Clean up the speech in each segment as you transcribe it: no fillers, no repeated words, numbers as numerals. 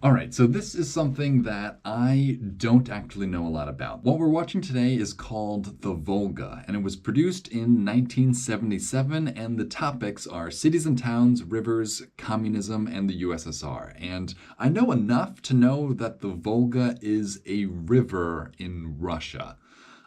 All right, so this is something that I don't actually know a lot about. What we're watching today is called the Volga, and it was produced in 1977, and the topics are cities and towns, rivers, communism, and the USSR. And I know enough to know that the Volga is a river in Russia.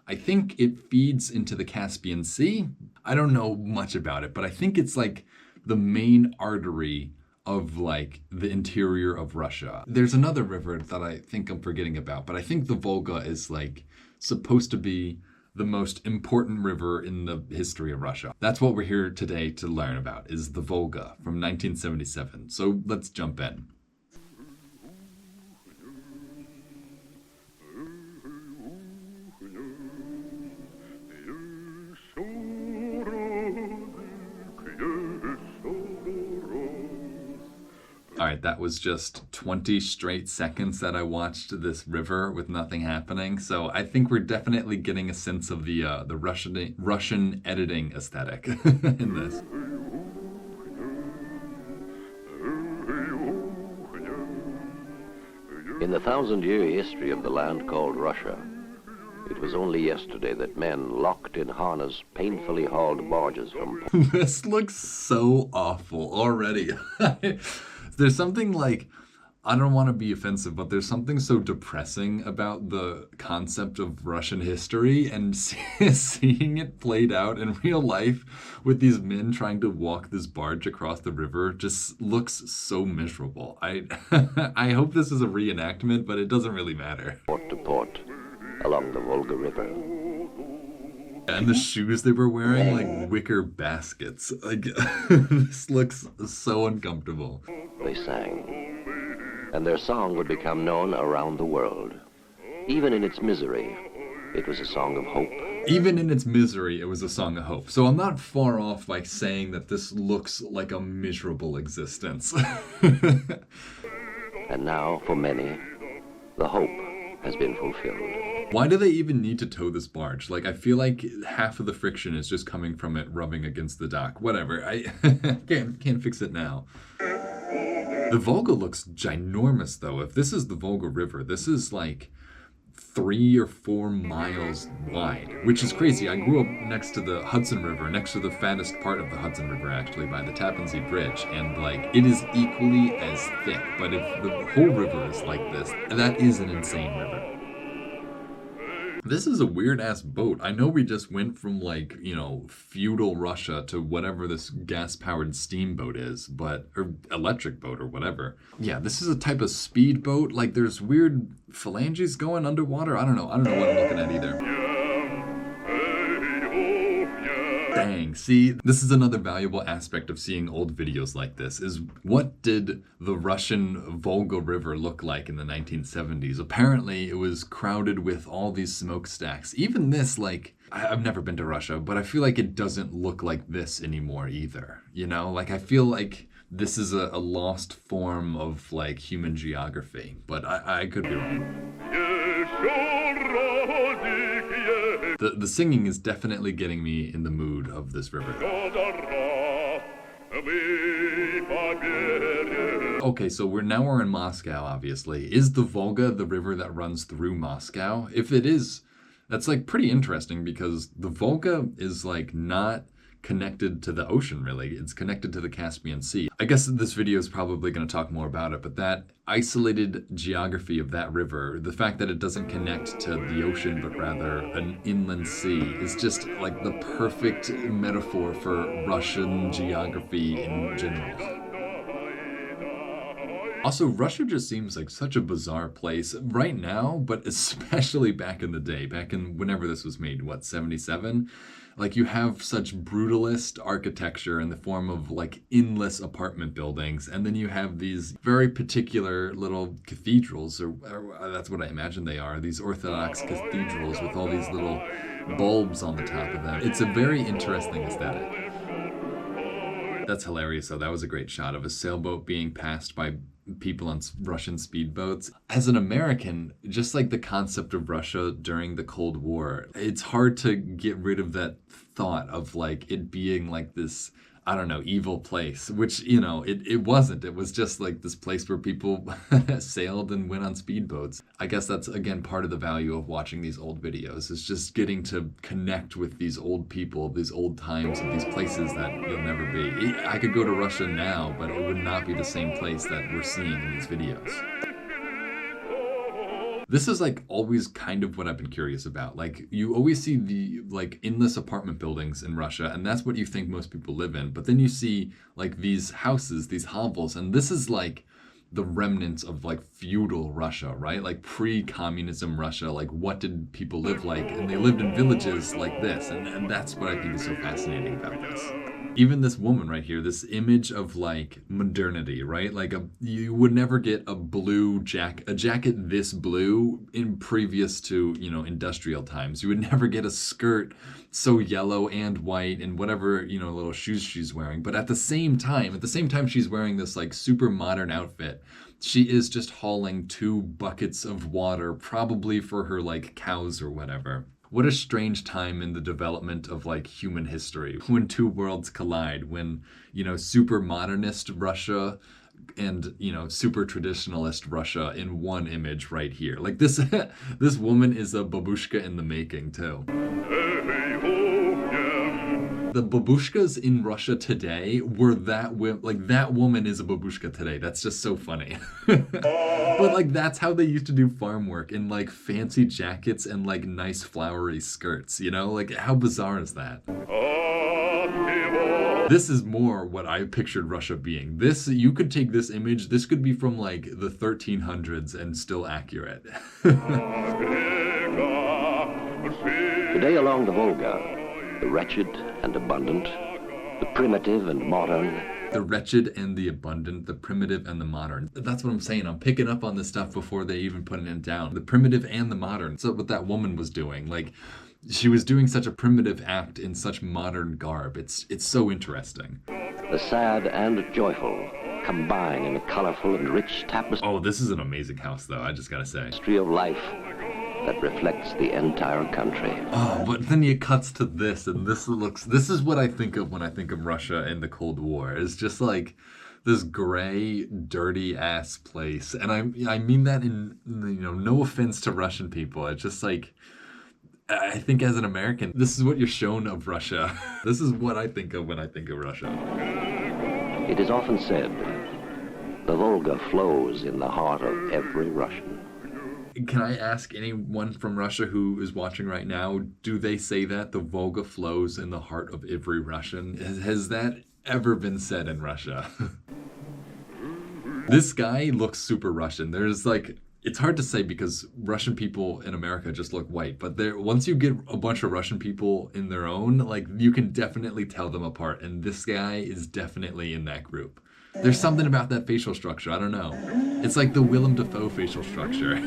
I think it feeds into the Caspian Sea. I don't know much about it, but I think it's like the main artery of like the interior of Russia. There's another river that I think I'm forgetting about, but I think the Volga is like supposed to be the most important river in the history of Russia. That's what we're here today to learn about, is the Volga from 1977. So let's jump in. All right, that was just 20 straight seconds that I watched this river with nothing happening. So I think we're definitely getting a sense of the Russian editing aesthetic in this. In the thousand-year history of the land called Russia, it was only yesterday that men locked in harness painfully hauled barges from... This looks so awful already. There's something like, I don't want to be offensive, but there's something so depressing about the concept of Russian history, and seeing it played out in real life with these men trying to walk this barge across the river just looks so miserable. I I hope this is a reenactment, but it doesn't really matter. Port to port along the Volga River. And the shoes they were wearing, like wicker baskets. Like, this looks so uncomfortable. They sang, and their song would become known around the world. Even in its misery, it was a song of hope. Even in its misery, it was a song of hope. So I'm not far off by saying that this looks like a miserable existence. And now, for many, the hope has been fulfilled. Why do they even need to tow this barge? Like, I feel like half of the friction is just coming from it rubbing against the dock. Whatever, I can't fix it now. The Volga looks ginormous, though. If this is the Volga River, this is like 3 or 4 miles wide, which is crazy. I grew up next to the Hudson River, next to the fattest part of the Hudson River, actually, by the Tappan Zee Bridge, and like, it is equally as thick. But if the whole river is like this, that is an insane river. This is a weird-ass boat. I know we just went from, like, you know, feudal Russia to whatever this gas-powered steamboat is, or electric boat or whatever. Yeah, this is a type of speedboat. Like, there's weird phalanges going underwater. I don't know what I'm looking at either. Dang, see, this is another valuable aspect of seeing old videos like this, is what did the Russian Volga River look like in the 1970s? Apparently, it was crowded with all these smokestacks. Even this, like, I've never been to Russia, but I feel like it doesn't look like this anymore either, you know? Like, I feel like this is a lost form of, like, human geography, but I could be wrong. The singing is definitely getting me in the mood of this river. Okay, so we're in Moscow, obviously. Is the Volga the river that runs through Moscow? If it is, that's like pretty interesting, because the Volga is like not connected to the ocean, really. It's connected to the Caspian Sea. I guess this video is probably going to talk more about it, but that isolated geography of that river, the fact that it doesn't connect to the ocean but rather an inland sea, is just like the perfect metaphor for Russian geography in general. Also, Russia just seems like such a bizarre place right now, but especially back in the day, back in whenever this was made, what, 77? Like, you have such brutalist architecture in the form of like endless apartment buildings, and then you have these very particular little cathedrals, or that's what I imagine they are, these Orthodox cathedrals with all these little bulbs on the top of them. It's a very interesting aesthetic. That's hilarious, though. That was a great shot of a sailboat being passed by people on Russian speedboats. As an American, just like the concept of Russia during the Cold War, it's hard to get rid of that thought of like it being like this I don't know, evil place, which, you know, it wasn't. It was just like this place where people sailed and went on speedboats. I guess that's, again, part of the value of watching these old videos, is just getting to connect with these old people, these old times, and these places that you'll never be. I could go to Russia now, but it would not be the same place that we're seeing in these videos. This is like always kind of what I've been curious about. Like, you always see the like endless apartment buildings in Russia, and that's what you think most people live in. But then you see like these houses, these hovels, and this is like the remnants of like feudal Russia, right? Like pre-communism Russia. Like, what did people live like? And they lived in villages like this, and that's what I think is so fascinating about this. Even this woman right here, this image of like modernity, right? Like you would never get a jacket this blue in previous to, you know, industrial times. You would never get a skirt so yellow and white and whatever, you know, little shoes she's wearing. But at the same time she's wearing this like super modern outfit, she is just hauling 2 buckets of water, probably for her like cows or whatever. What a strange time in the development of like human history, when 2 worlds collide, when, you know, super modernist Russia and, you know, super traditionalist Russia in one image right here. Like this this woman is a babushka in the making too. The babushkas in Russia today were that woman is a babushka today. That's just so funny. But like that's how they used to do farm work, in like fancy jackets and like nice flowery skirts, you know? Like, how bizarre is that? This is more what I pictured Russia being. This, you could take this image, this could be from like the 1300s and still accurate. Today along the Volga, the wretched and abundant, the primitive and modern. The wretched and the abundant, the primitive and the modern. That's what I'm saying. I'm picking up on this stuff before they even put it down. The primitive and the modern. So what that woman was doing, like, she was doing such a primitive act in such modern garb. It's so interesting. The sad and joyful combine in a colorful and rich tapestry. Oh, this is an amazing house, though, I just gotta say. Of life that reflects the entire country. Oh, but then it cuts to this, and this is what I think of when I think of Russia and the Cold War. It's just like this gray, dirty ass place. And I mean that in, you know, no offense to Russian people. It's just like, I think as an American, this is what you're shown of Russia. This is what I think of when I think of Russia. It is often said, the Volga flows in the heart of every Russian. Can I ask anyone from Russia who is watching right now, do they say that the Volga flows in the heart of every Russian? Has that ever been said in Russia? This guy looks super Russian. There's like, it's hard to say because Russian people in America just look white, but once you get a bunch of Russian people in their own, like, you can definitely tell them apart, and this guy is definitely in that group. There's something about that facial structure, I don't know. It's like the Willem Dafoe facial structure.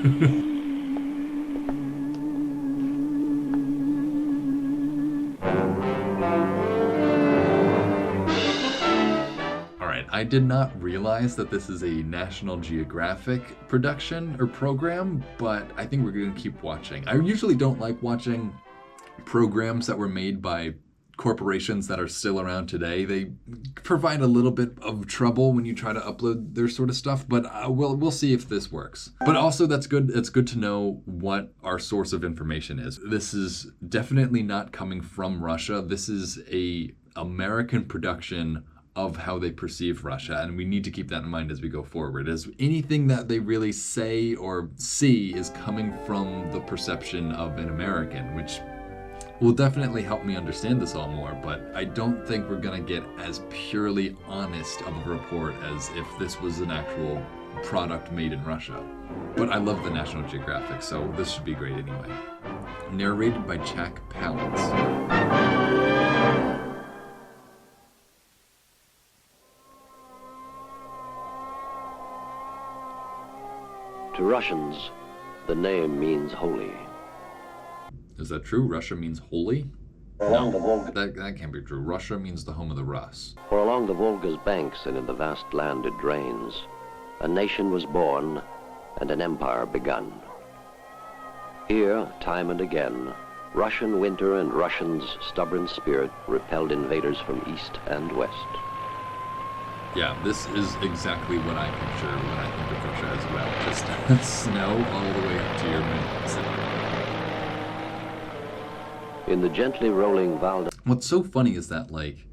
Alright, I did not realize that this is a National Geographic production or program, but I think we're going to keep watching. I usually don't like watching programs that were made by corporations that are still around today. They provide a little bit of trouble when you try to upload their sort of stuff, but we'll see if this works. But also, that's good. It's good to know what our source of information is. This is definitely not coming from Russia. This is a American production of how they perceive Russia, and we need to keep that in mind as we go forward, as anything that they really say or see is coming from the perception of an American, which will definitely help me understand this all more, but I don't think we're gonna get as purely honest of a report as if this was an actual product made in Russia. But I love the National Geographic, so this should be great anyway. Narrated by Jack Palance. To Russians, the name means holy. Is that true? Russia means holy? No, that can't be true. Russia means the home of the Rus. For along the Volga's banks and in the vast land it drains, a nation was born and an empire begun. Here, time and again, Russian winter and Russians' stubborn spirit repelled invaders from east and west. Yeah, this is exactly what I picture when I think of Russia as well. Just snow all the way up to your mid. In the gently rolling Volga. What's so funny is that, like,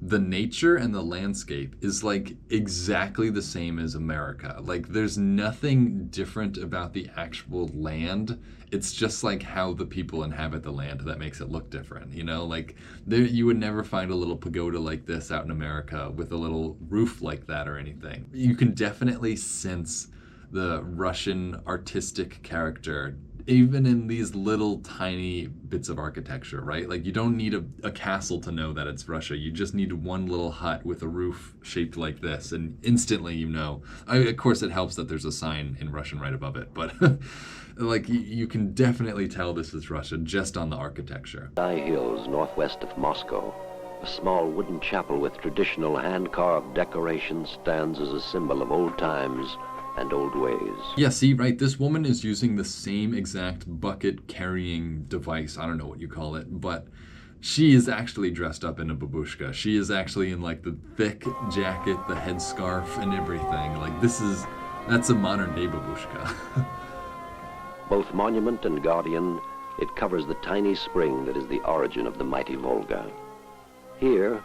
the nature and the landscape is, like, exactly the same as America. Like, there's nothing different about the actual land. It's just, like, how the people inhabit the land that makes it look different, you know? Like, there, you would never find a little pagoda like this out in America with a little roof like that or anything. You can definitely sense the Russian artistic character even in these little tiny bits of architecture, right? Like, you don't need a castle to know that it's Russia. You just need one little hut with a roof shaped like this, and instantly you know. Of course, it helps that there's a sign in Russian right above it, but like, you can definitely tell this is Russia just on the architecture. High hills northwest of Moscow, a small wooden chapel with traditional hand-carved decorations stands as a symbol of old times and old ways. Yeah, see, right, this woman is using the same exact bucket carrying device, I don't know what you call it, but she is actually dressed up in a babushka. She is actually in, like, the thick jacket, the headscarf, and everything. Like, that's a modern day babushka. Both monument and guardian, it covers the tiny spring that is the origin of the mighty Volga. Here,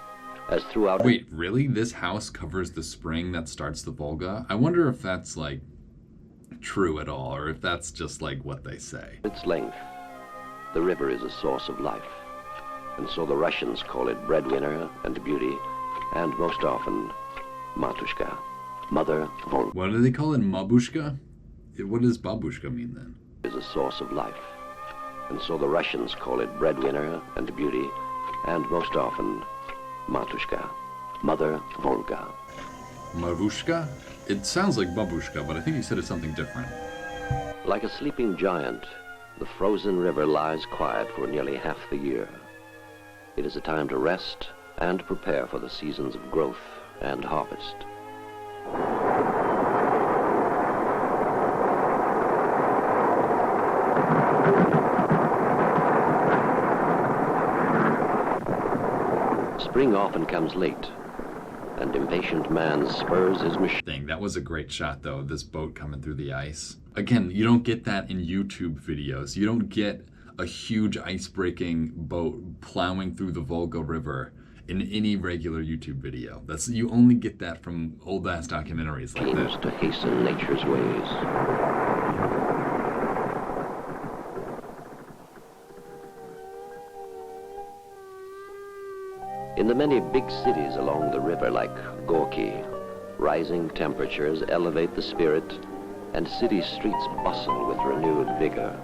as throughout... Wait, really? This house covers the spring that starts the Volga? I wonder if that's, like, true at all, or if that's just, like, what they say. Its length, the river is a source of life, and so the Russians call it breadwinner and beauty, and most often, Matushka, Mother Volga. What do they call it, Mabushka? What does babushka mean, then? Is a source of life, and so the Russians call it breadwinner and beauty, and most often, Matushka, Mother Volga. Marushka? It sounds like babushka, but I think you said it's something different. Like a sleeping giant, the frozen river lies quiet for nearly half the year. It is a time to rest and prepare for the seasons of growth and harvest. Spring often comes late, and impatient man spurs his machine. That was a great shot, though, this boat coming through the ice. Again, you don't get that in YouTube videos. You don't get a huge ice-breaking boat plowing through the Volga River in any regular YouTube video. You only get that from old-ass documentaries like this. To hasten nature's ways. In the many big cities along the river like Gorky, rising temperatures elevate the spirit, and city streets bustle with renewed vigor.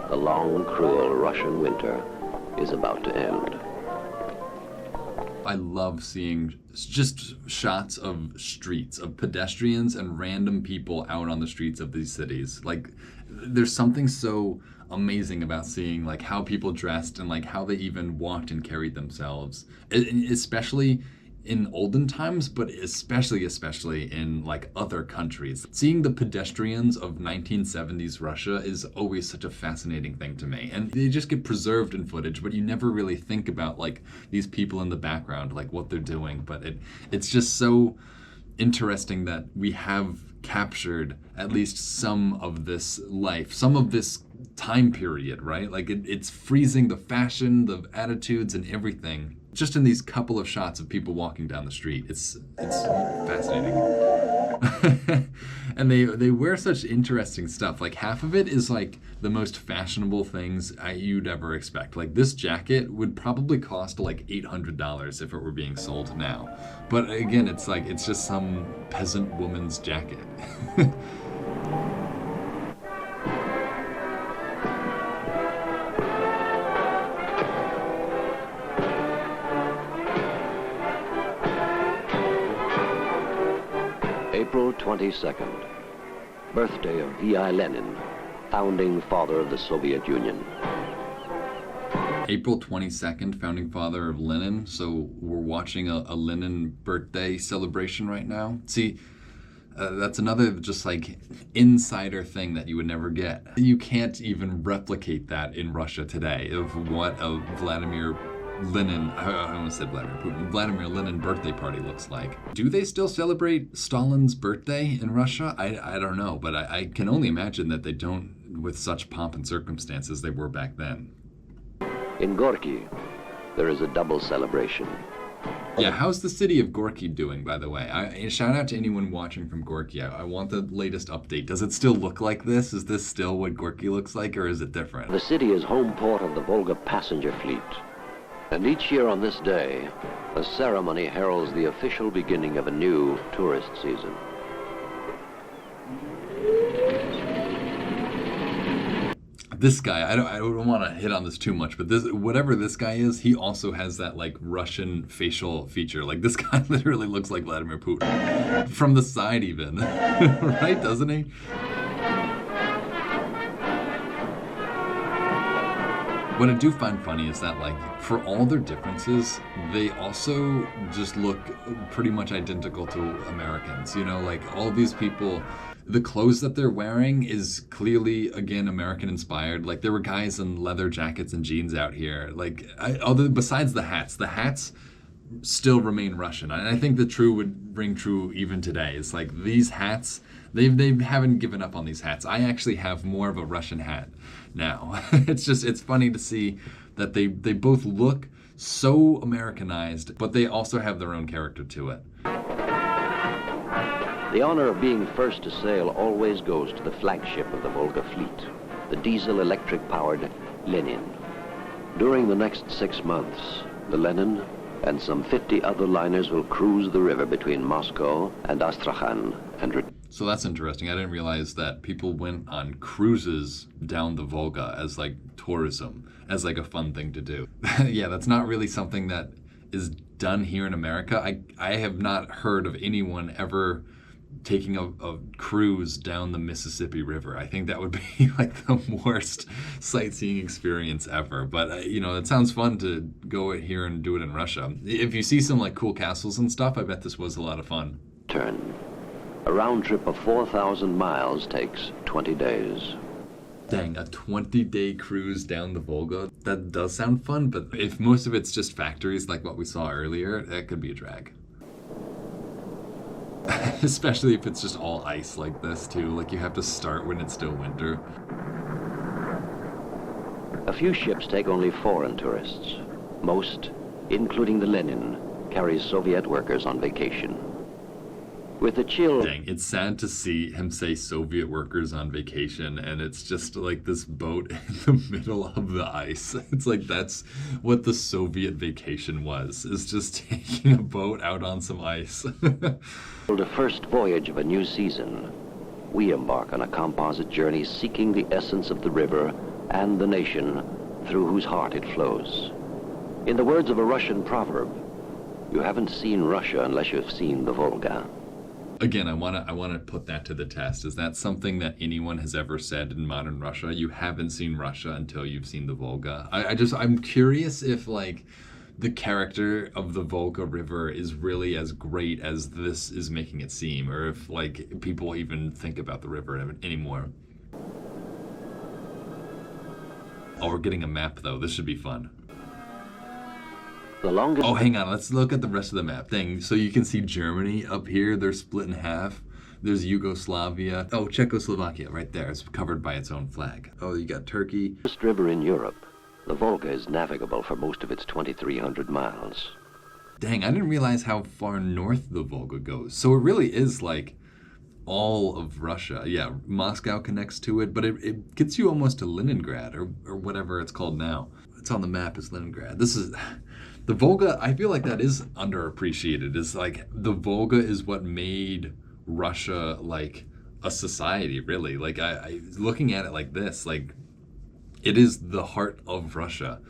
The long, cruel Russian winter is about to end. I love seeing just shots of streets, of pedestrians and random people out on the streets of these cities. Like, there's something so amazing about seeing, like, how people dressed and, like, how they even walked and carried themselves, especially in olden times, but especially in, like, other countries. Seeing the pedestrians of 1970s Russia is always such a fascinating thing to me, and they just get preserved in footage, but you never really think about, like, these people in the background, like, what they're doing. But it's just so interesting that we have captured at least some of this life, some of this time period, right? Like, it's freezing the fashion, the attitudes, and everything just in these couple of shots of people walking down the street. It's fascinating. And they wear such interesting stuff. Like, half of it is, like, the most fashionable things you'd ever expect. Like, this jacket would probably cost like $800 if it were being sold now. But again, it's like, it's just some peasant woman's jacket. April 22nd, birthday of V.I. Lenin, founding father of the Soviet Union. April 22nd, founding father of Lenin. So we're watching a Lenin birthday celebration right now. See, That's another just like insider thing that you would never get. You can't even replicate that in Russia today of what a Vladimir Lenin, I almost said Vladimir Putin, Vladimir Lenin birthday party looks like. Do they still celebrate Stalin's birthday in Russia? I don't know, but I can only imagine that they don't with such pomp and circumstance as they were back then. In Gorky, there is a double celebration. Yeah, how's the city of Gorky doing, by the way? Shout out to anyone watching from Gorky. I want the latest update. Does it still look like this? Is this still what Gorky looks like, or is it different? The city is home port of the Volga passenger fleet. And each year on this day, a ceremony heralds the official beginning of a new tourist season. This guy, I don't want to hit on this too much, but whatever this guy is, he also has that like Russian facial feature. Like this guy literally looks like Vladimir Putin from the side even, right? Doesn't he? What I do find funny is that, like, for all their differences, they also just look pretty much identical to Americans. You know, like, all these people, the clothes that they're wearing is clearly, again, American-inspired. Like, there were guys in leather jackets and jeans out here. Like, besides the hats still remain Russian. And I think the true would ring true even today. It's like, these hats, they haven't given up on these hats. I actually have more of a Russian hat now. It's funny to see that they both look so Americanized, but they also have their own character to it. The honor of being first to sail always goes to the flagship of the Volga fleet, the diesel-electric powered Lenin. During the next 6 months, the Lenin and some 50 other liners will cruise the river between Moscow and Astrakhan and So that's interesting. I didn't realize that people went on cruises down the Volga as like tourism, as like a fun thing to do. Yeah, that's not really something that is done here in America. I have not heard of anyone ever taking a cruise down the Mississippi River. I think that would be like the worst sightseeing experience ever. But you know, it sounds fun to go here and do it in Russia. If you see some like cool castles and stuff, I bet this was a lot of fun. Turn. A round trip of 4,000 miles takes 20 days. Dang, a 20-day cruise down the Volga? That does sound fun, but if most of it's just factories like what we saw earlier, that could be a drag. Especially if it's just all ice like this too, like you have to start when it's still winter. A few ships take only foreign tourists. Most, including the Lenin, carry Soviet workers on vacation. With the chill... Dang, it's sad to see him say Soviet workers on vacation, and it's just like this boat in the middle of the ice. It's like that's what the Soviet vacation was, is just taking a boat out on some ice. The first voyage of a new season, we embark on a composite journey seeking the essence of the river and the nation through whose heart it flows. In the words of a Russian proverb, you haven't seen Russia unless you've seen the Volga. Again, I want to put that to the test. Is that something that anyone has ever said in modern Russia? You haven't seen Russia until you've seen the Volga. I'm curious if like the character of the Volga River is really as great as this is making it seem, or if like people even think about the river anymore. Oh, we're getting a map though. This should be fun. The longest... Oh, hang on. Let's look at the rest of the map thing. So you can see Germany up here. They're split in half. There's Yugoslavia. Oh, Czechoslovakia right there. It's covered by its own flag. Oh, you got Turkey. The longest river in Europe, the Volga is navigable for most of its 2,300 miles. Dang, I didn't realize how far north the Volga goes. So it really is like all of Russia. Yeah, Moscow connects to it, but it gets you almost to Leningrad or whatever it's called now. It's on the map as Leningrad. This is... The Volga, I feel like that is underappreciated. It's like the Volga is what made Russia like a society, really. Like I looking at it like this, like it is the heart of Russia.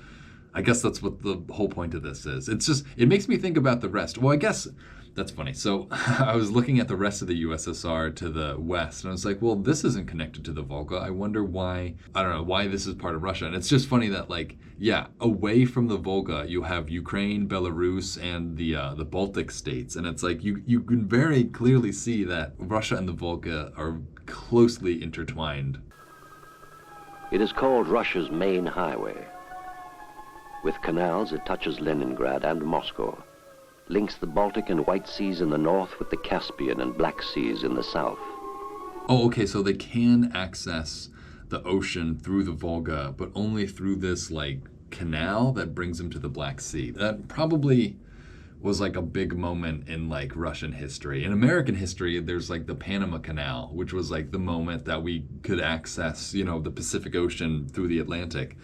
I guess that's what the whole point of this is. It's just, it makes me think about the rest. Well, I guess That's funny. So I was looking at the rest of the USSR to the west, and I was like, well, this isn't connected to the Volga. I wonder why, I don't know, why this is part of Russia. And it's just funny that, like, yeah, away from the Volga, you have Ukraine, Belarus, and the Baltic states. And it's like you can very clearly see that Russia and the Volga are closely intertwined. It is called Russia's main highway. With canals, it touches Leningrad and Moscow, links the Baltic and White Seas in the north with the Caspian and Black Seas in the south. Oh, okay, so they can access the ocean through the Volga, but only through this, like, canal that brings them to the Black Sea. That probably was, like, a big moment in, like, Russian history. In American history, there's, like, the Panama Canal, which was, like, the moment that we could access, you know, the Pacific Ocean through the Atlantic.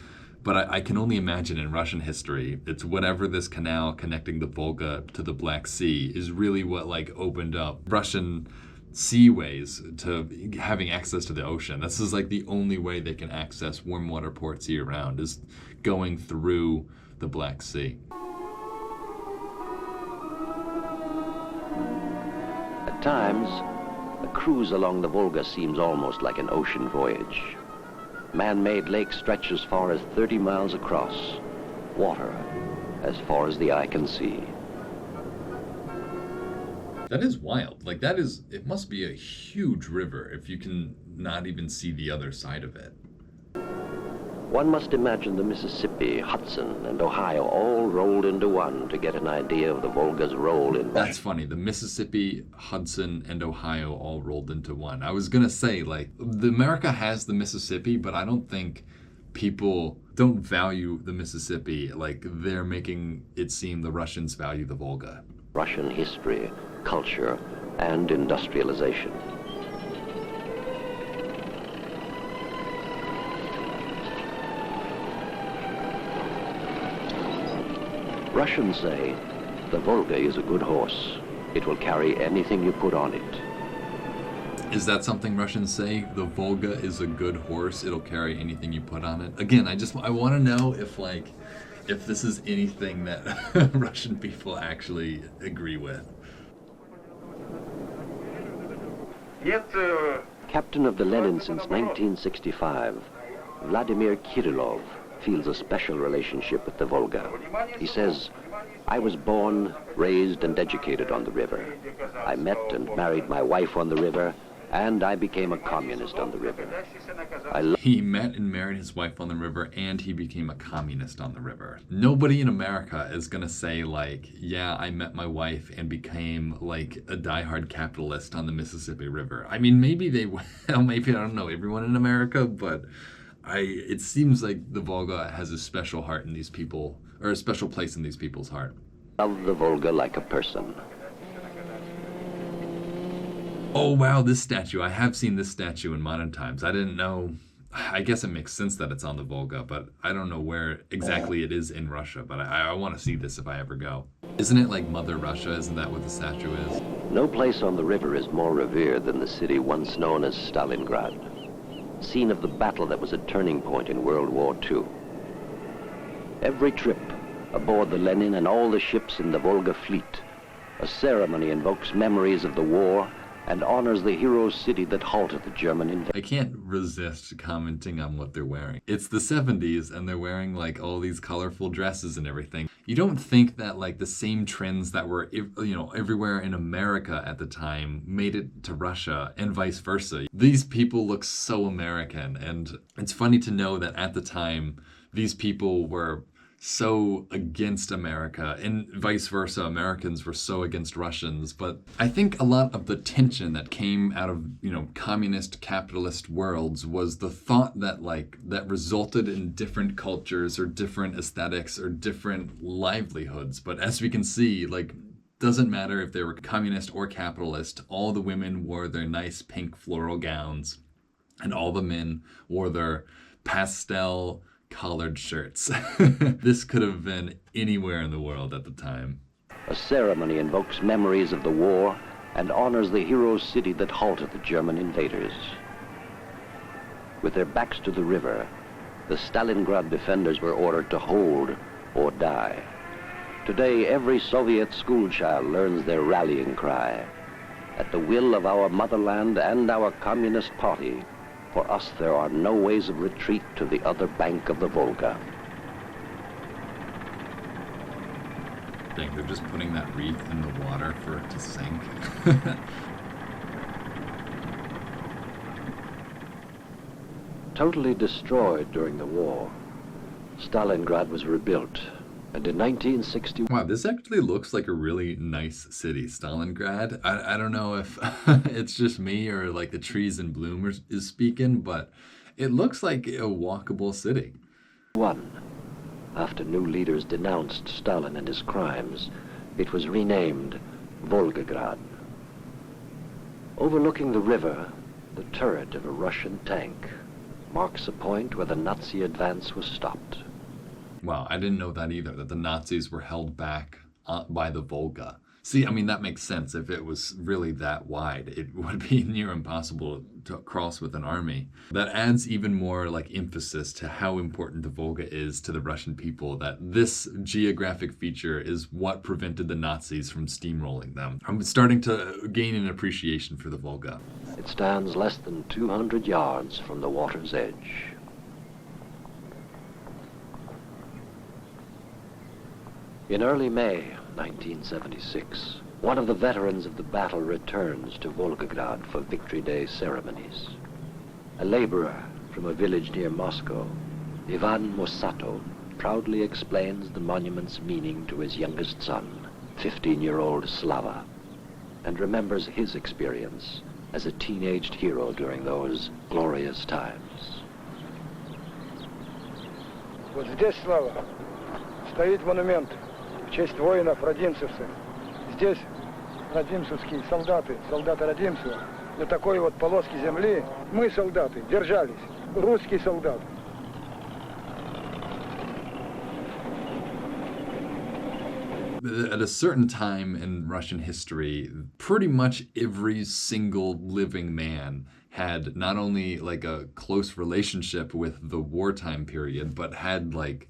But I can only imagine in Russian history, it's whatever this canal connecting the Volga to the Black Sea is really what, like, opened up Russian seaways to having access to the ocean. This is, like, the only way they can access warm water ports year round, is going through the Black Sea. At times, a cruise along the Volga seems almost like an ocean voyage. Man-made lakes stretch as far as 30 miles across. Water as far as the eye can see. That is wild. Like, that is, it must be a huge river if you can not even see the other side of it. One must imagine the Mississippi, Hudson, and Ohio all rolled into one to get an idea of the Volga's role in Russia. That's funny. The Mississippi, Hudson, and Ohio all rolled into one. I was going to say, like, America has the Mississippi, but I don't think people don't value the Mississippi like they're making it seem the Russians value the Volga. Russian history, culture, and industrialization. Russians say, the Volga is a good horse. It will carry anything you put on it. Is that something Russians say? The Volga is a good horse. It'll carry anything you put on it. Again, I want to know if this is anything that Russian people actually agree with. Captain of the Lenin since 1965, Vladimir Kirillov feels a special relationship with the Volga. He says, I was born, raised, and educated on the river. I met and married my wife on the river, and I became a communist on the river. He met and married his wife on the river, and he became a communist on the river. Nobody in America is going to say, like, yeah, I met my wife and became, like, a diehard capitalist on the Mississippi River. I mean, maybe they will, maybe, I don't know, everyone in America, but it seems like the Volga has a special heart in these people, or a special place in these people's heart. Love the Volga like a person. Oh, wow, this statue. I have seen this statue in modern times. I didn't know. I guess it makes sense that it's on the Volga, but I don't know where exactly it is in Russia, but I want to see this if I ever go. Isn't it like Mother Russia? Isn't that what the statue is? No place on the river is more revered than the city once known as Stalingrad, scene of the battle that was a turning point in World War II. Every trip aboard the Lenin and all the ships in the Volga fleet, a ceremony invokes memories of the war and honors the hero city that halted the German invasion. I can't resist commenting on what they're wearing. It's the 70s and they're wearing like all these colorful dresses and everything. You don't think that like the same trends that were, you know, everywhere in America at the time made it to Russia and vice versa. These people look so American, and it's funny to know that at the time these people were so against America, and vice versa, Americans were so against Russians. But I think a lot of the tension that came out of, you know, communist capitalist worlds was the thought that like that resulted in different cultures or different aesthetics or different livelihoods. But as we can see, like, doesn't matter if they were communist or capitalist, all the women wore their nice pink floral gowns and all the men wore their pastel collared shirts. This could have been anywhere in the world at the time. A ceremony invokes memories of the war and honors the hero city that halted the German invaders. With their backs to the river, the Stalingrad defenders were ordered to hold or die. Today, every Soviet schoolchild learns their rallying cry. At the will of our motherland and our Communist Party, for us there are no ways of retreat to the other bank of the Volga. Dang, they're just putting that wreath in the water for it to sink. Totally destroyed during the war, Stalingrad was rebuilt, and in 1960... Wow, this actually looks like a really nice city, Stalingrad. I don't know if it's just me or like the trees in bloom is speaking, but it looks like a walkable city. After new leaders denounced Stalin and his crimes, it was renamed Volgograd. Overlooking the river, the turret of a Russian tank marks a point where the Nazi advance was stopped. Wow, I didn't know that either, that the Nazis were held back by the Volga. See, I mean, that makes sense. If it was really that wide, it would be near impossible to cross with an army. That adds even more like emphasis to how important the Volga is to the Russian people, that this geographic feature is what prevented the Nazis from steamrolling them. I'm starting to gain an appreciation for the Volga. It stands less than 200 yards from the water's edge. In early May 1976, one of the veterans of the battle returns to Volgograd for Victory Day ceremonies. A laborer from a village near Moscow, Ivan Mosato, proudly explains the monument's meaning to his youngest son, 15-year-old Slava, and remembers his experience as a teenaged hero during those glorious times. Вот здесь, Слава, стоит монумент в честь воинов-родимцевцев. Здесь родимцевские солдаты, солдаты Родимцева, на такой вот полоске земли мы, солдаты, держались, русские солдаты. At a certain time in Russian history, pretty much every single living man had not only like a close relationship with the wartime period, but had like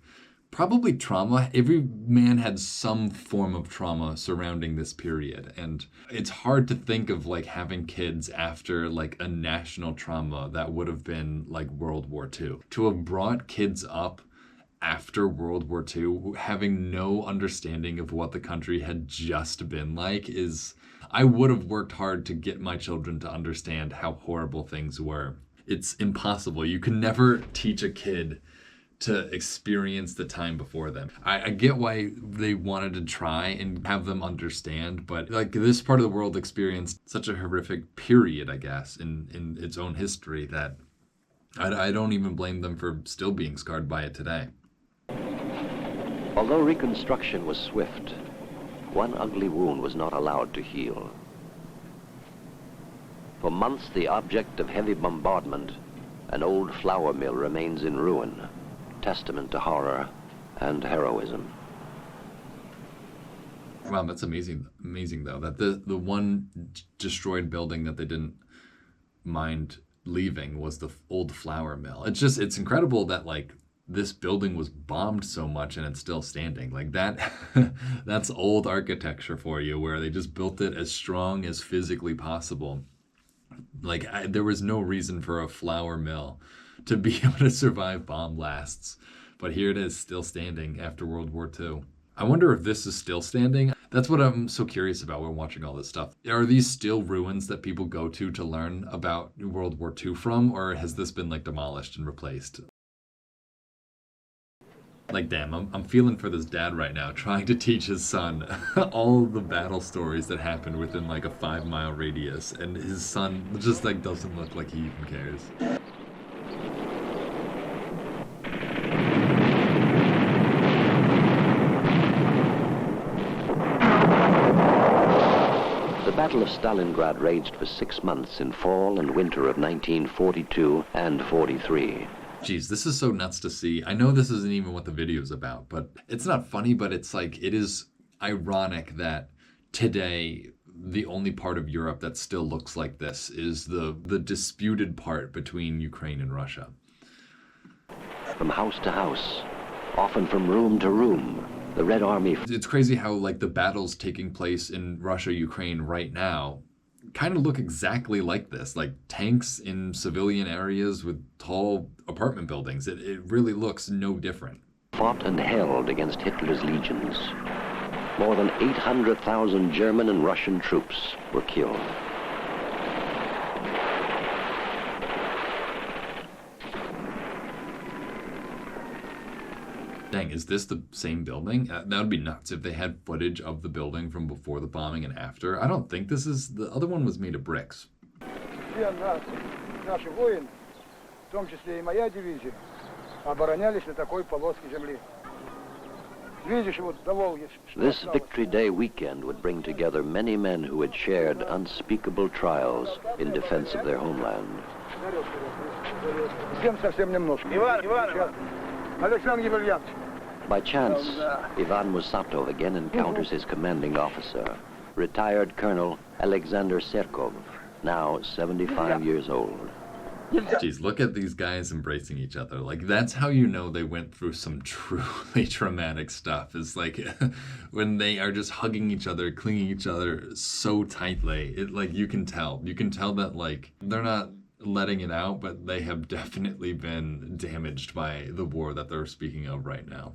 probably trauma. Every man had some form of trauma surrounding this period. And it's hard to think of like having kids after like a national trauma that would have been like World War II. To have brought kids up after World War II, having no understanding of what the country had just been like is, I would have worked hard to get my children to understand how horrible things were. It's impossible. You can never teach a kid to experience the time before them. I get why they wanted to try and have them understand, but like this part of the world experienced such a horrific period, I guess, in its own history that I don't even blame them for still being scarred by it today. Although reconstruction was swift, one ugly wound was not allowed to heal. For months, the object of heavy bombardment, an old flour mill remains in ruin, testament to horror and heroism. Wow, that's amazing though, that the one destroyed building that they didn't mind leaving was the old flour mill. It's incredible that like this building was bombed so much and it's still standing. Like that, that's old architecture for you, where they just built it as strong as physically possible. Like there was no reason for a flour mill to be able to survive bomb blasts, but here it is, still standing after World War II. I wonder if this is still standing. That's what I'm so curious about when watching all this stuff. Are these still ruins that people go to learn about World War II from, or has this been like demolished and replaced? Like, damn, I'm feeling for this dad right now, trying to teach his son all the battle stories that happened within like a 5-mile radius, and his son just like doesn't look like he even cares. The Battle of Stalingrad raged for 6 months in fall and winter of 1942 and 43. Geez, this is so nuts to see. I know this isn't even what the video's about, but it's not funny, but it's like, it is ironic that today the only part of Europe that still looks like this is the disputed part between Ukraine and Russia. From house to house, often from room to room, The Red Army. It's crazy how like the battles taking place in Russia, Ukraine right now kind of look exactly like this, like tanks in civilian areas with tall apartment buildings. It really looks no different. Fought and held against Hitler's legions. More than 800,000 German and Russian troops were killed. Dang, is this the same building? That would be nuts if they had footage of the building from before the bombing and after. I don't think this is... The other one was made of bricks. Все наши воины, в том числе и моя дивизия, оборонялись на такой полоске земли. Видишь, вот до Волги. This Victory Day weekend would bring together many men who had shared unspeakable trials in defense of their homeland. Всем совсем немножко. Иван. Александр Георгиевич. By chance, Ivan Musatov again encounters his commanding officer, retired Colonel Alexander Serkov, now 75 years old. Jeez, look at these guys embracing each other. Like, that's how you know they went through some truly traumatic stuff. It's like when they are just hugging each other, clinging each other so tightly. It like you can tell. You can tell that like they're not letting it out, but they have definitely been damaged by the war that they're speaking of right now.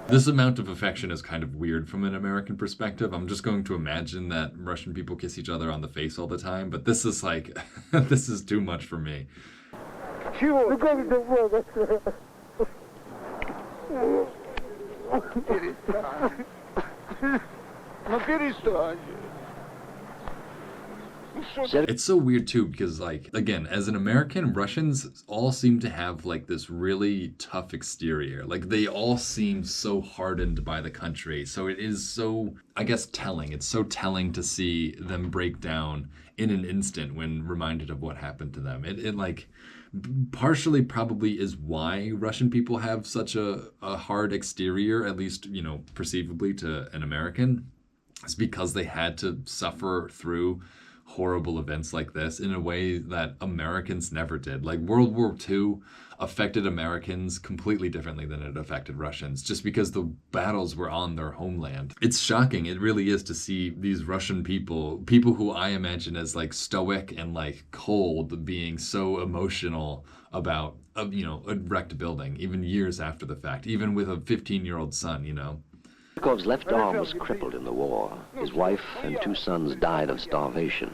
This amount of affection is kind of weird from an American perspective. I'm just going to imagine that Russian people kiss each other on the face all the time, but this is like, this is too much for me. It's so weird too because like again as an American, Russians all seem to have like this really tough exterior. Like they all seem so hardened by the country. So it is so, I guess, telling. It's so telling to see them break down in an instant when reminded of what happened to them. It like partially probably is why Russian people have such a hard exterior, at least, you know, perceivably to an American. It's because they had to suffer through horrible events like this in a way that Americans never did. Like World War II affected Americans completely differently than it affected Russians, just because the battles were on their homeland. It's shocking, it really is, to see these Russian people who I imagine as like stoic and like cold, being so emotional about, you know, a wrecked building, even years after the fact, even with a 15-year-old son, you know. Serkov's left arm was crippled in the war. His wife and 2 sons died of starvation.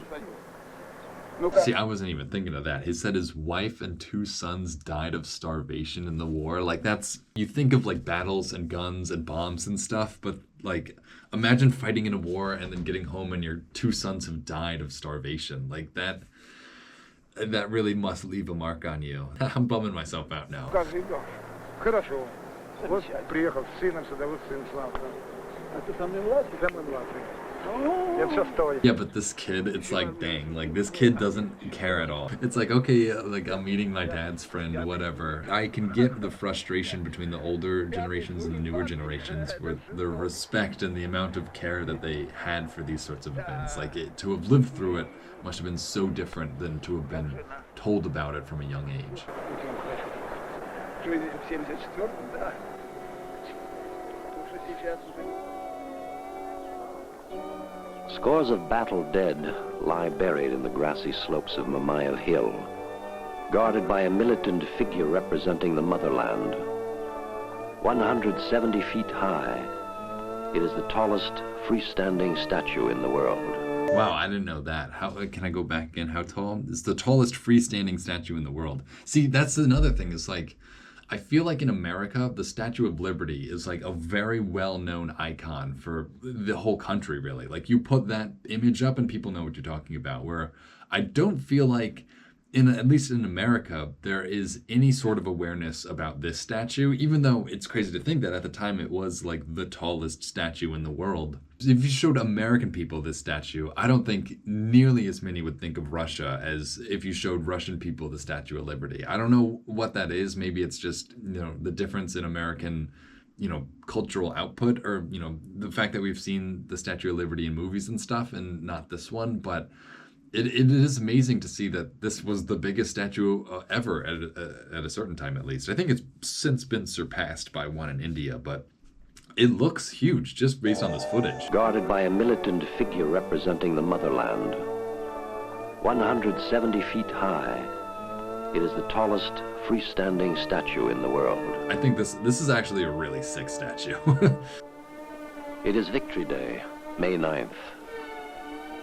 See, I wasn't even thinking of that. He said his wife and 2 sons died of starvation in the war. Like that's, you think of like battles and guns and bombs and stuff, but like imagine fighting in a war and then getting home and your 2 sons have died of starvation. Like that really must leave a mark on you. I'm bumming myself out now. Вот приехал с сыном сюда, вот сын Славка. А ты самый младший? Самый младший. Я все стою. Yeah, but this kid, it's like, dang, like this kid doesn't care at all. It's like, okay, like I'm meeting my dad's friend, whatever. I can get the frustration between the older generations and the newer generations with the respect and the amount of care that they had for these sorts of events. Like to have lived through it must have been so different than to have been told about it from a young age. В 74-м, да. Потому что сейчас уже... Scores of battle dead lie buried in the grassy slopes of Mamayev Hill, guarded by a militant figure representing the motherland. 170 feet high, it is the tallest freestanding statue in the world. Wow, I didn't know that. How can I go back again? How tall? It's the tallest freestanding statue in the world. See, that's another thing. It's like, I feel like in America, the Statue of Liberty is like a very well-known icon for the whole country, really. Like you put that image up and people know what you're talking about, where I don't feel like, at least in America, there is any sort of awareness about this statue, even though it's crazy to think that at the time it was like the tallest statue in the world. If you showed American people this statue, I don't think nearly as many would think of Russia as if you showed Russian people the Statue of Liberty. I don't know what that is. Maybe it's just, you know, the difference in American, you know, cultural output, or, you know, the fact that we've seen the Statue of Liberty in movies and stuff and not this one, but it is amazing to see that this was the biggest statue ever at a certain time, at least. I think it's since been surpassed by one in India, but it looks huge just based on this footage. Guarded by a militant figure representing the motherland. 170 feet high, it is the tallest freestanding statue in the world. I think this is actually a really sick statue. It is Victory Day, May 9th.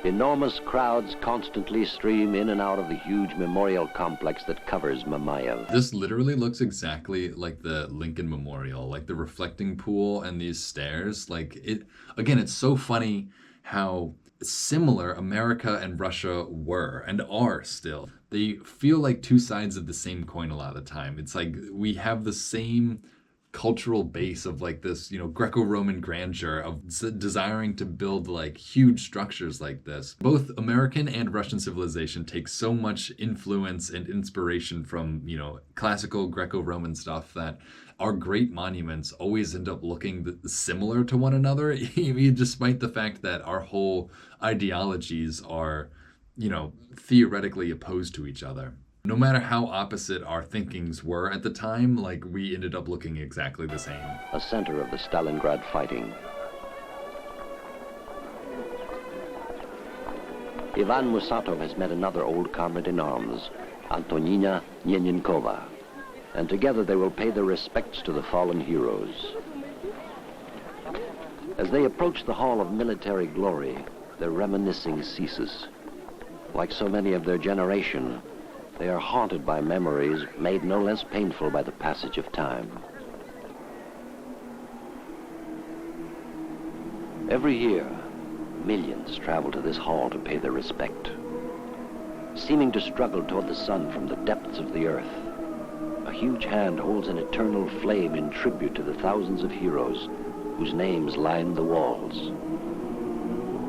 Enormous crowds constantly stream in and out of the huge memorial complex that covers Mamayev. This literally looks exactly like the Lincoln Memorial, like the reflecting pool and these stairs. Like it, again, it's so funny how similar America and Russia were and are still. They feel like two sides of the same coin a lot of the time. It's like we have the same cultural base of like this, Greco-Roman grandeur of desiring to build like huge structures like this. Both American and Russian civilization take so much influence and inspiration from, classical Greco-Roman stuff that our great monuments always end up looking similar to one another, despite the fact that our whole ideologies are, theoretically opposed to each other. No matter how opposite our thinkings were at the time, like we ended up looking exactly the same. A center of the Stalingrad fighting. Ivan Musatov has met another old comrade in arms, Antonina Nyenynkova, and together they will pay their respects to the fallen heroes. As they approach the Hall of Military Glory, their reminiscing ceases. Like so many of their generation, they are haunted by memories made no less painful by the passage of time. Every year, millions travel to this hall to pay their respect. Seeming to struggle toward the sun from the depths of the earth, a huge hand holds an eternal flame in tribute to the thousands of heroes whose names line the walls.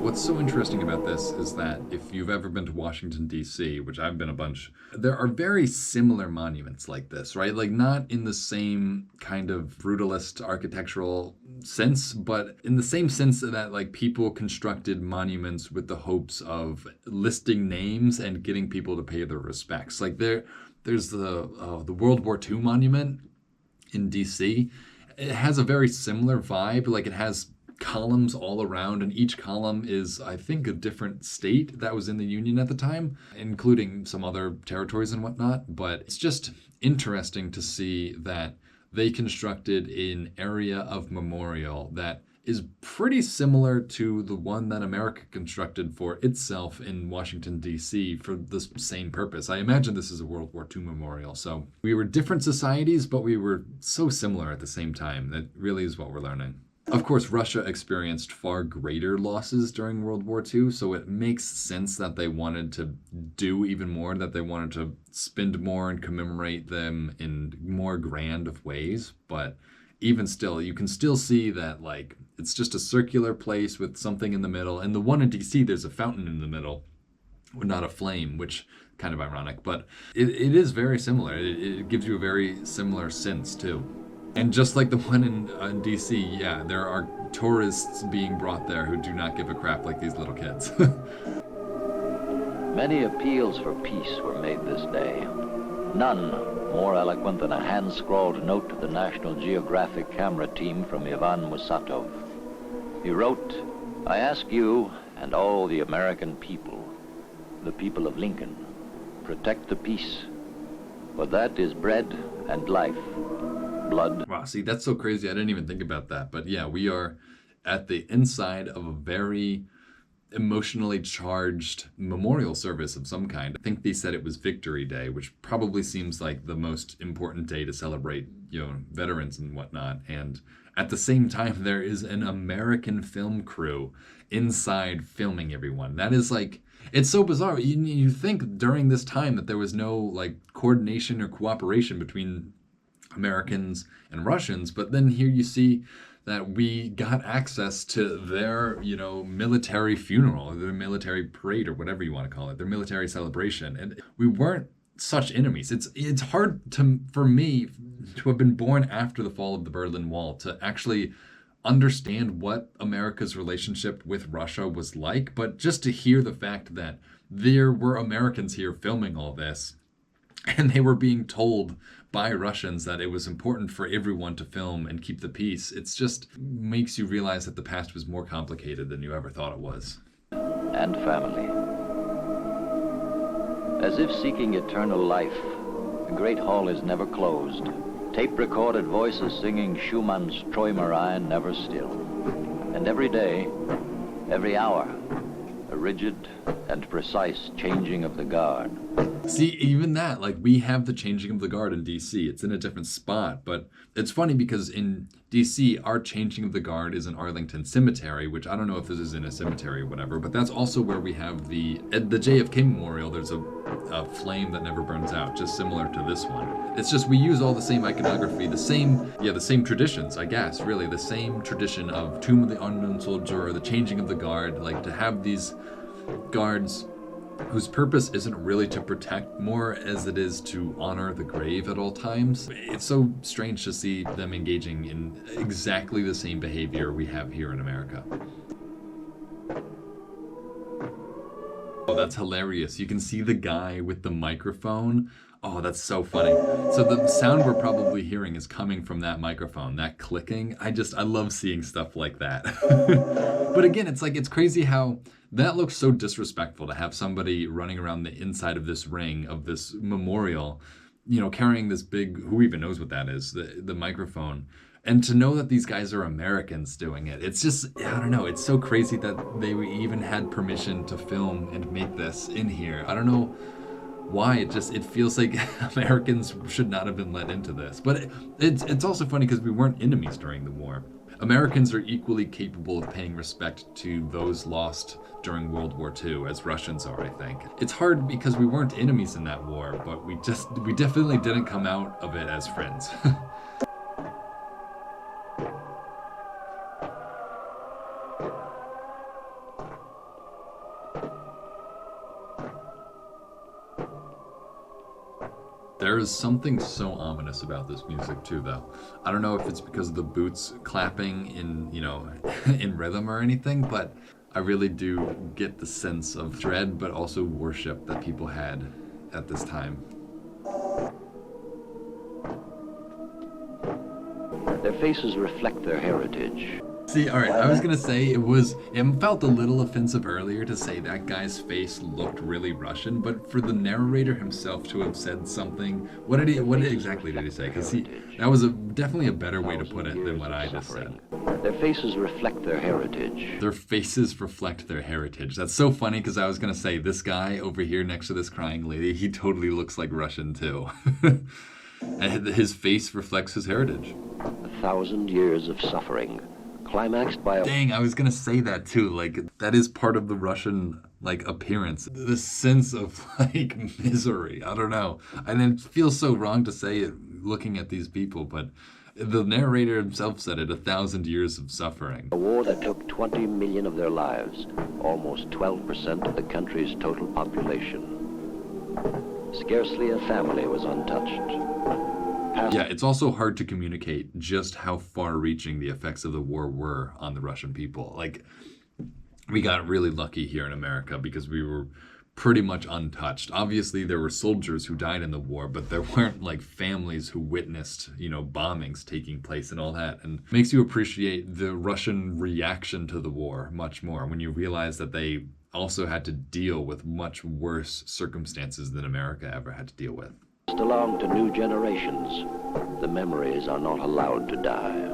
What's so interesting about this is that if you've ever been to Washington, D.C., which I've been a bunch, there are very similar monuments like this, right? Like not in the same kind of brutalist architectural sense, but in the same sense that like people constructed monuments with the hopes of listing names and getting people to pay their respects. Like there's the World War II monument in D.C. It has a very similar vibe. Like it has columns all around, and each column is, I think, a different state that was in the Union at the time, including some other territories and whatnot. But it's just interesting to see that they constructed an area of memorial that is pretty similar to the one that America constructed for itself in Washington, D.C. for the same purpose. I imagine this is a World War II memorial. So we were different societies, but we were so similar at the same time. That really is what we're learning. Of course, Russia experienced far greater losses during World War II, so it makes sense that they wanted to do even more, that they wanted to spend more and commemorate them in more grand of ways. But even still, you can still see that like it's just a circular place with something in the middle. And the one in DC, there's a fountain in the middle, not a flame, which kind of ironic, but it is very similar. It gives you a very similar sense too. And just like the one in DC, yeah, there are tourists being brought there who do not give a crap like these little kids. Many appeals for peace were made this day. None more eloquent than a hand-scrawled note to the National Geographic camera team from Ivan Musatov. He wrote, "I ask you and all the American people, the people of Lincoln, protect the peace, for that is bread and life. Blood." Wow, see, that's so crazy. I didn't even think about that. But yeah, we are at the inside of a very emotionally charged memorial service of some kind. I think they said it was Victory Day, which probably seems like the most important day to celebrate, veterans and whatnot. And at the same time, there is an American film crew inside filming everyone. That is like, it's so bizarre. You think during this time that there was no like coordination or cooperation between Americans and Russians, but then here you see that we got access to their, military funeral, or their military parade, or whatever you want to call it, their military celebration, and we weren't such enemies. It's hard for me to have been born after the fall of the Berlin Wall to actually understand what America's relationship with Russia was like, but just to hear the fact that there were Americans here filming all this, and they were being told by Russians that it was important for everyone to film and keep the peace. It's just makes you realize that the past was more complicated than you ever thought it was. And family. As if seeking eternal life, the Great Hall is never closed. Tape-recorded voices singing Schumann's Träumerei never still. And every day, every hour, a rigid and precise changing of the guard. See, even that, like, we have the changing of the guard in DC. It's in a different spot, but it's funny because in DC, our changing of the guard is in Arlington Cemetery, which I don't know if this is in a cemetery or whatever, but that's also where we have at the JFK Memorial, there's a flame that never burns out, just similar to this one. It's just we use all the same iconography, the same traditions, I guess, really, the same tradition of Tomb of the Unknown Soldier or the changing of the guard, like to have these guards whose purpose isn't really to protect more as it is to honor the grave at all times. It's so strange to see them engaging in exactly the same behavior we have here in America. Oh, that's hilarious. You can see the guy with the microphone. Oh, that's so funny. So the sound we're probably hearing is coming from that microphone, that clicking. I love seeing stuff like that. But again, it's crazy how that looks so disrespectful to have somebody running around the inside of this ring, of this memorial, carrying this big, who even knows what that is, the microphone. And to know that these guys are Americans doing it, it's just, I don't know, it's so crazy that they even had permission to film and make this in here. I don't know why, it feels like Americans should not have been let into this. But it's also funny because we weren't enemies during the war. Americans are equally capable of paying respect to those lost during World War II as Russians are, I think. It's hard because we weren't enemies in that war, but we definitely didn't come out of it as friends. There is something so ominous about this music too, though. I don't know if it's because of the boots clapping in, in rhythm or anything, but I really do get the sense of dread, but also worship that people had at this time. Their faces reflect their heritage. See, all right, I was gonna say it felt a little offensive earlier to say that guy's face looked really Russian, but for the narrator himself to have said something, what exactly did he say? Because that was definitely a better way to put it than what I just said. Their faces reflect their heritage. Their faces reflect their heritage. That's so funny because I was gonna say this guy over here next to this crying lady, he totally looks like Russian too. And his face reflects his heritage. 1,000 years of suffering. Climaxed by a... Dang, I was gonna say that too. Like, that is part of the Russian, appearance. The sense of, misery. I don't know. And it feels so wrong to say it looking at these people, but the narrator himself said it, 1,000 years of suffering. A war that took 20 million of their lives, almost 12% of the country's total population. Scarcely a family was untouched. Yeah, it's also hard to communicate just how far-reaching the effects of the war were on the Russian people. We got really lucky here in America because we were pretty much untouched. Obviously, there were soldiers who died in the war, but there weren't, families who witnessed, bombings taking place and all that. And it makes you appreciate the Russian reaction to the war much more when you realize that they also had to deal with much worse circumstances than America ever had to deal with. Along to new generations, the memories are not allowed to die.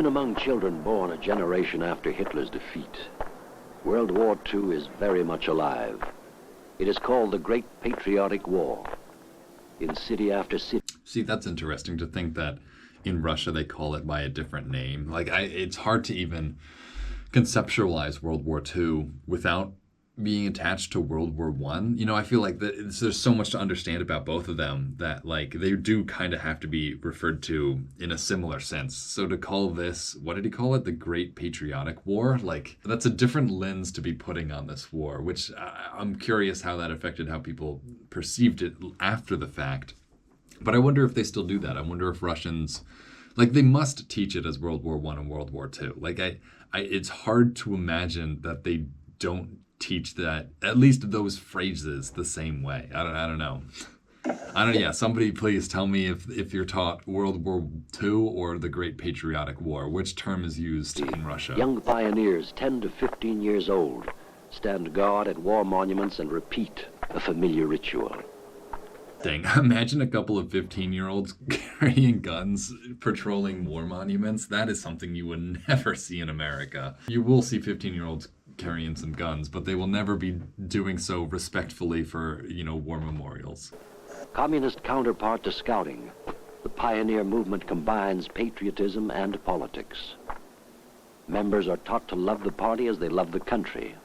Even among children born a generation after Hitler's defeat, World War II is very much alive. It is called the Great Patriotic War. In city after city. See, that's interesting to think that in Russia they call it by a different name. Like, it's hard to even conceptualize World War II without being attached to World War One. You know, I feel like there's so much to understand about both of them that, like, they do kind of have to be referred to in a similar sense. So to call this, what did he call it? The Great Patriotic War? Like, that's a different lens to be putting on this war, which I'm curious how that affected how people perceived it after the fact. But I wonder if they still do that. I wonder if Russians, like, they must teach it as World War One and World War Two. Like, it's hard to imagine that they don't teach that, at least those phrases, the same way. I don't know. Yeah, somebody please tell me if you're taught World War II or the Great Patriotic War. Which term is used in Russia? Young pioneers, 10 to 15 years old, stand guard at war monuments and repeat a familiar ritual. Dang, imagine a couple of 15-year-olds carrying guns, patrolling war monuments. That is something you would never see in America. You will see 15-year-olds carrying some guns, but they will never be doing so respectfully for, war memorials. Communist counterpart to scouting, the pioneer movement combines patriotism and politics. Members are taught to love the party as they love the country.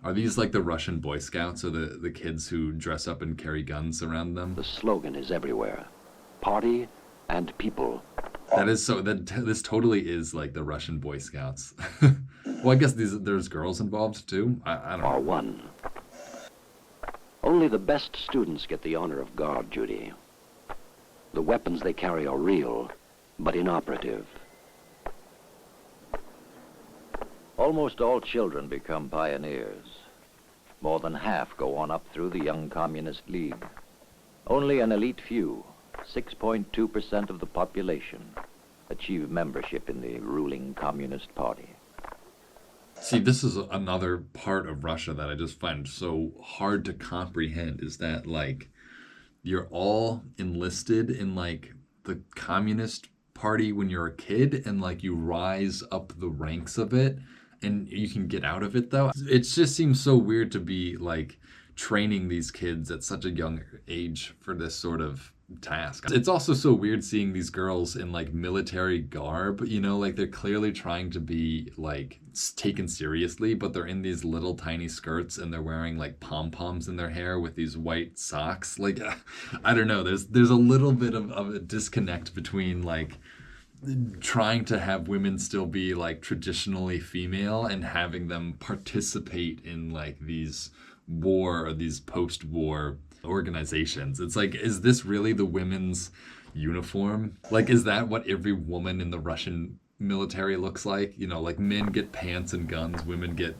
Are these like the Russian Boy Scouts or the kids who dress up and carry guns around them? The slogan is everywhere: party and people. This totally is like the Russian Boy Scouts. Well, I guess there's girls involved too. I don't know. Are one. Only the best students get the honor of guard duty. The weapons they carry are real, but inoperative. Almost all children become pioneers. More than half go on up through the Young Communist League. Only an elite few, 6.2% of the population, achieve membership in the ruling Communist Party. See, this is another part of Russia that I just find so hard to comprehend, is that, like, you're all enlisted in, like, the Communist Party when you're a kid, and, like, you rise up the ranks of it, and you can get out of it, though. It just seems so weird to be, like, training these kids at such a young age for this sort of task. It's also so weird seeing these girls in, like, military garb, like, they're clearly trying to be, like, taken seriously, but they're in these little tiny skirts and they're wearing, like, pom-poms in their hair with these white socks. Like, I don't know, there's a little bit of a disconnect between, like, trying to have women still be, like, traditionally female and having them participate in, like, these war or these post-war organizations. It's like, is this really the women's uniform? Like, is that what every woman in the Russian military looks like? Like, men get pants and guns, women get,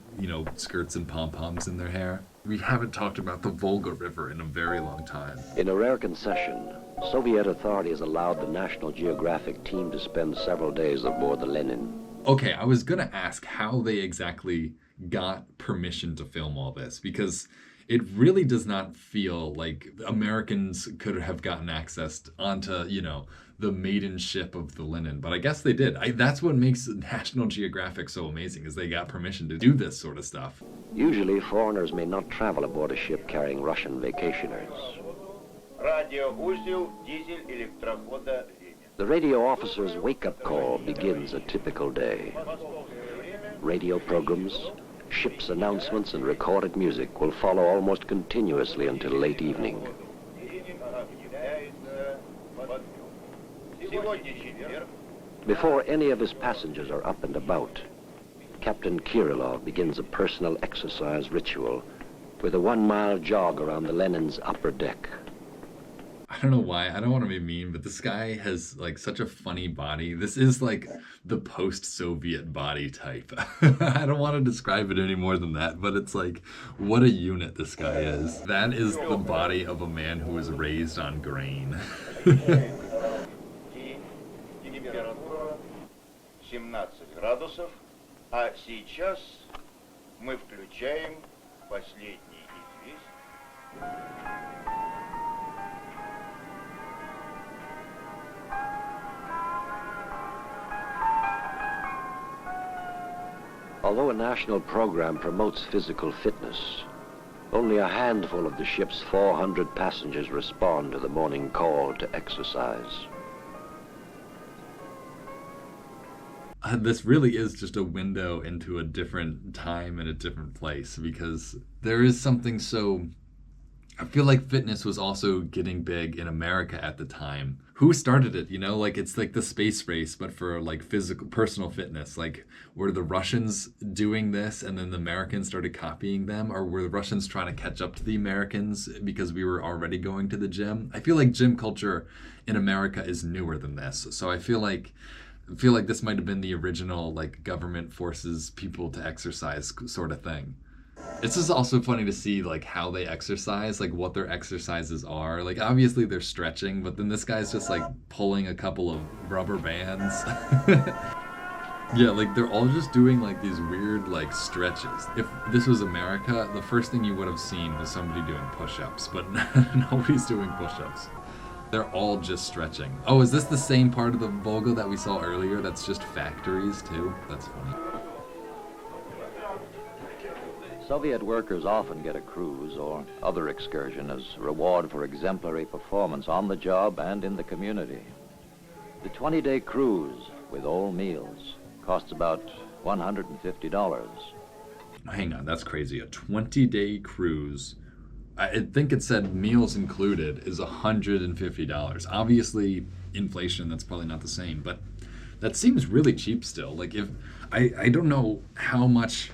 skirts and pom-poms in their hair. We haven't talked about the Volga River in a very long time. In a rare concession, Soviet authorities allowed the National Geographic team to spend several days aboard the Lenin. Okay, I was gonna ask how they exactly got permission to film all this, because it really does not feel like Americans could have gotten access onto, the maiden ship of the Lenin, but I guess they did. That's what makes National Geographic so amazing, is they got permission to do this sort of stuff. Usually, foreigners may not travel aboard a ship carrying Russian vacationers. The radio officer's wake-up call begins a typical day. Radio programs, ship's announcements, and recorded music will follow almost continuously until late evening. Before any of his passengers are up and about, Captain Kirillov begins a personal exercise ritual with a 1-mile jog around the Lenin's upper deck. I don't know why, I don't want to be mean, but this guy has, like, such a funny body. This is, like, the post-Soviet body type. I don't want to describe it any more than that, but it's like, what a unit this guy is. That is the body of a man who was raised on grain. 17 градусов, а сейчас мы включаем последний известие. Although a national program promotes physical fitness, only a handful of the ship's 400 passengers respond to the morning call to exercise. This really is just a window into a different time and a different place, because there is something so... I feel like fitness was also getting big in America at the time. Who started it, you know? Like, it's like the space race, but for like physical, personal fitness. Like, were the Russians doing this and then the Americans started copying them? Or were the Russians trying to catch up to the Americans because we were already going to the gym? I feel like gym culture in America is newer than this. So I feel like this might have been the original, like, government forces people to exercise sort of thing. It's just also funny to see, like, how they exercise, like, what their exercises are. Like, obviously they're stretching, but then this guy's just, like, pulling a couple of rubber bands. Yeah, like, they're all just doing, like, these weird, like, stretches. If this was America, the first thing you would have seen was somebody doing push-ups, but nobody's doing push-ups. They're all just stretching. Oh, is this the same part of the Volga that we saw earlier that's just factories, too? That's funny. Soviet workers often get a cruise or other excursion as reward for exemplary performance on the job and in the community. The 20-day cruise with all meals costs about $150. Hang on, that's crazy. A 20-day cruise, I think it said meals included, is $150. Obviously, inflation, that's probably not the same, but that seems really cheap still. Like, if I don't know how much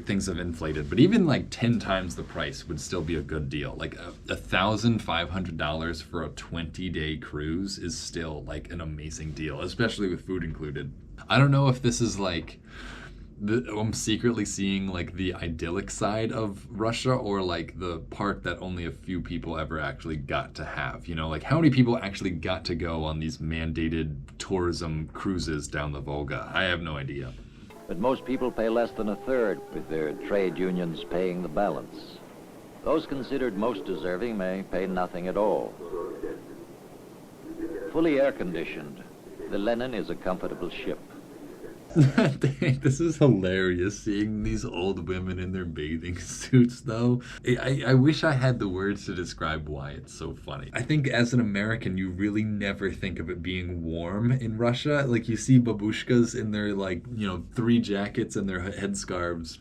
things have inflated, but even like 10 times the price would still be a good deal. Like $1,500 for a 20-day cruise is still like an amazing deal, especially with food included. I don't know if this is like I'm secretly seeing like the idyllic side of Russia, or like the part that only a few people ever actually got to have, you know, like how many people actually got to go on these mandated tourism cruises down the Volga. I have no idea. But most people pay less than a third, with their trade unions paying the balance. Those considered most deserving may pay nothing at all. Fully air-conditioned, the Lenin is a comfortable ship. This is hilarious, seeing these old women in their bathing suits, though. I wish I had the words to describe why it's so funny. I think as an American, you really never think of it being warm in Russia. Like, you see babushkas in their, like, you know, 3 jackets and their headscarves,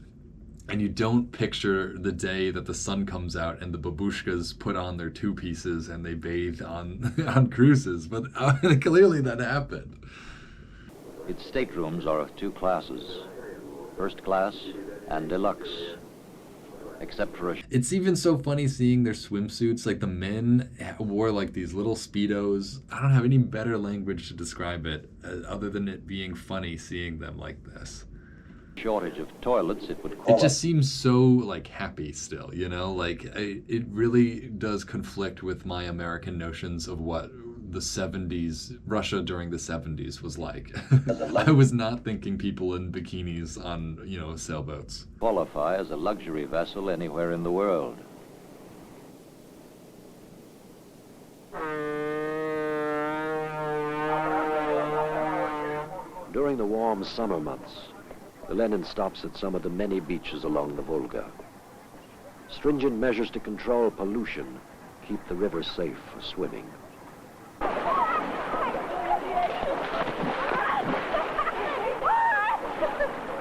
and you don't picture the day that the sun comes out and the babushkas put on their 2 pieces and they bathe on cruises. But clearly that happened. Its staterooms are of 2 classes, first class and deluxe, except for It's even so funny seeing their swimsuits. Like, the men wore like these little Speedos. I don't have any better language to describe it other than it being funny seeing them like this. Shortage of toilets, it would qualify. It just seems so like happy still, you know, like it really does conflict with my American notions of what the 70s, Russia during the 70s was like. I was not thinking people in bikinis on, you know, sailboats. Qualify as a luxury vessel anywhere in the world. During the warm summer months, the Lenin stops at some of the many beaches along the Volga. Stringent measures to control pollution keep the river safe for swimming.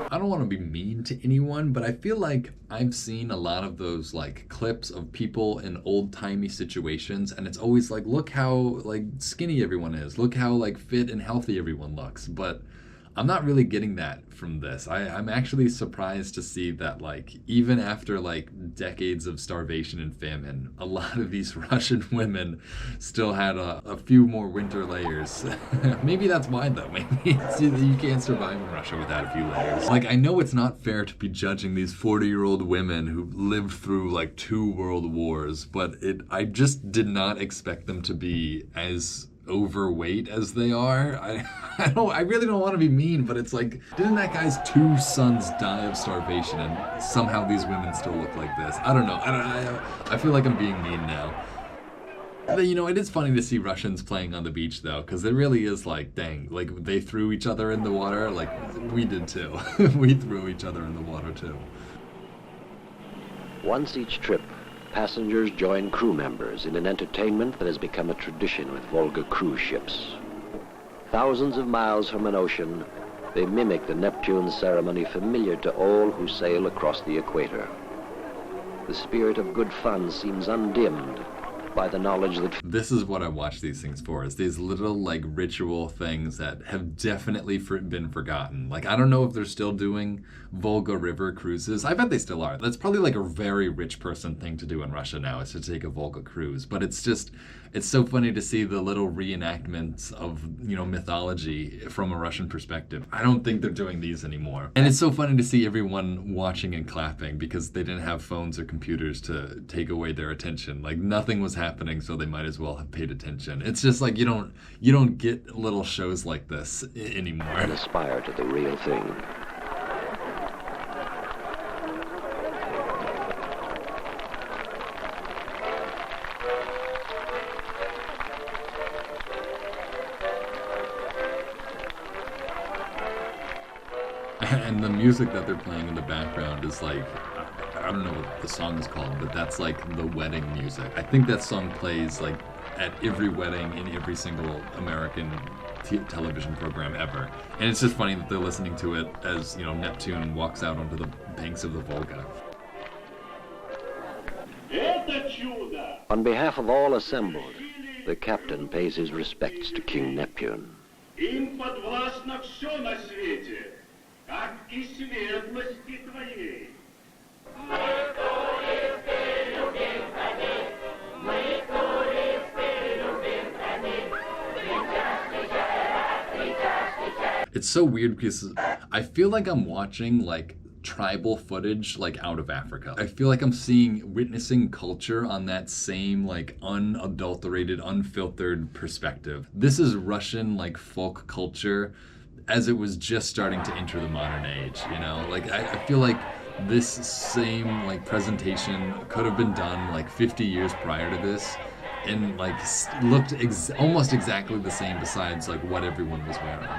I don't want to be mean to anyone, but I feel like I've seen a lot of those like clips of people in old-timey situations, and it's always like, look how like skinny everyone is, look how like fit and healthy everyone looks. But I'm not really getting that from this. I'm actually surprised to see that, like, even after like decades of starvation and famine, a lot of these Russian women still had a few more winter layers. Maybe that's why, though. Maybe it's, you can't survive in Russia without a few layers. Like, I know it's not fair to be judging these 40-year-old women who lived through like 2 world wars, but I just did not expect them to be as overweight as they are. I really don't want to be mean, but it's like, didn't that guy's 2 sons die of starvation and somehow these women still look like this? I don't know. I feel like I'm being mean now. But, you know, it is funny to see Russians playing on the beach, though, because it really is like, dang, like they threw each other in the water, like we did too. We threw each other in the water too. Once each trip, passengers join crew members in an entertainment that has become a tradition with Volga cruise ships. Thousands of miles from an ocean, they mimic the Neptune ceremony familiar to all who sail across the equator. The spirit of good fun seems undimmed by the knowledge that This is what I watch these things for, is these little like ritual things that have definitely been forgotten. Like, I don't know if they're still doing Volga River cruises. I bet they still are. That's probably like a very rich person thing to do in Russia now, is to take a Volga cruise. But it's so funny to see the little reenactments of, you know, mythology from a Russian perspective. I don't think they're doing these anymore. And it's so funny to see everyone watching and clapping because they didn't have phones or computers to take away their attention. Like, nothing was happening, so they might as well have paid attention. It's just like you don't get little shows like this anymore. and aspire to the real thing. And the music that they're playing in the background is like, I don't know what the song is called, but that's like the wedding music. I think that song plays like at every wedding in every single American television program ever. And it's just funny that they're listening to it as, you know, Neptune walks out onto the banks of the Volga. On behalf of all assembled, the captain pays his respects to King Neptune. Им подвластно все на свете, как и светлости твоей. It's so weird because I feel like I'm watching like tribal footage like out of Africa. I feel like I'm witnessing culture on that same like unadulterated, unfiltered perspective. This is Russian like folk culture as it was just starting to enter the modern age, you know? Like I feel like this same like presentation could have been done like 50 years prior to this and like looked almost exactly the same besides like what everyone was wearing.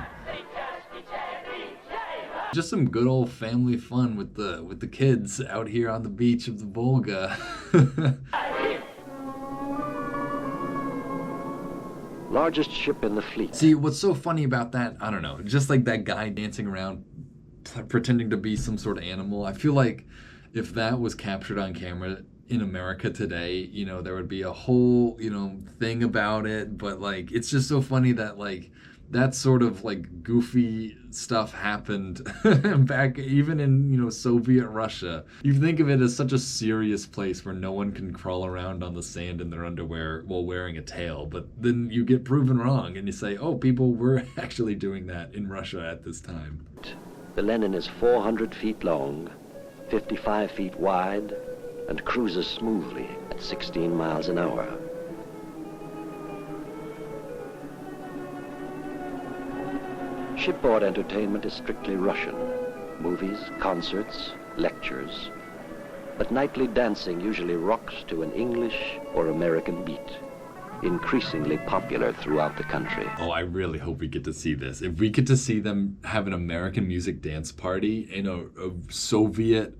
Just some good old family fun with the kids out here on the beach of the Volga. Largest ship in the fleet. See, what's so funny about that, I don't know, just like that guy dancing around pretending to be some sort of animal. I feel like if that was captured on camera in America today, you know, there would be a whole, you know, thing about it. But like, it's just so funny that like that sort of like goofy stuff happened back even in, you know, Soviet Russia. You think of it as such a serious place where no one can crawl around on the sand in their underwear while wearing a tail, but then you get proven wrong and you say, oh, people were actually doing that in Russia at this time. The Lenin is 400 feet long, 55 feet wide, and cruises smoothly at 16 miles an hour. Shipboard entertainment is strictly Russian. Movies, concerts, lectures. But nightly dancing usually rocks to an English or American beat, increasingly popular throughout the country. Oh, I really hope we get to see this. If we get to see them have an American music dance party in a Soviet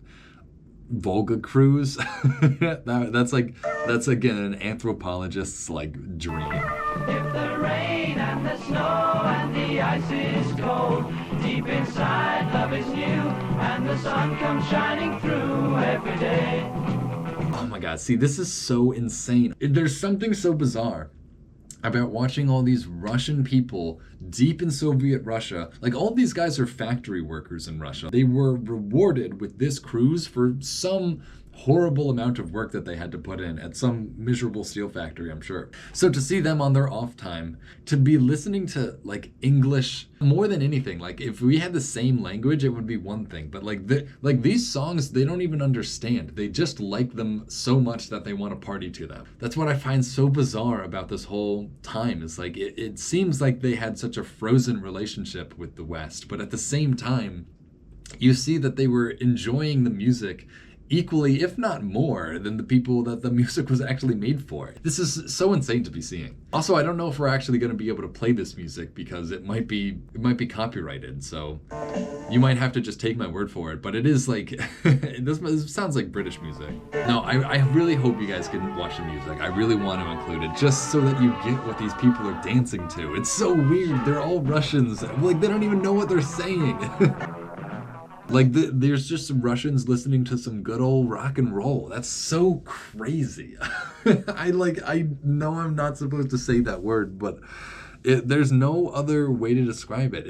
Volga cruise, that's again an anthropologist's like dream. If the rain and the snow and the ice is cold, deep inside love is new and the sun comes shining through every day. Oh my god, see, this is so insane. There's something so bizarre about watching all these Russian people deep in Soviet Russia. Like, all these guys are factory workers in Russia. They were rewarded with this cruise for some horrible amount of work that they had to put in at some miserable steel factory, I'm sure. So to see them on their off time, to be listening to like English more than anything, like if we had the same language, it would be one thing. But like these songs, they don't even understand. They just like them so much that they want to party to them. That's what I find so bizarre about this whole time. Is like it seems like they had such a frozen relationship with the West, but at the same time, you see that they were enjoying the music equally, if not more, than the people that the music was actually made for. This is so insane to be seeing. Also, I don't know if we're actually going to be able to play this music because it might be copyrighted, so you might have to just take my word for it, but it is like, this sounds like British music. No, I really hope you guys can watch the music. I really want to include it just so that you get what these people are dancing to. It's so weird. They're all Russians. Like, they don't even know what they're saying. Like, there's just some Russians listening to some good old rock and roll. That's so crazy. I know I'm not supposed to say that word, but there's no other way to describe it.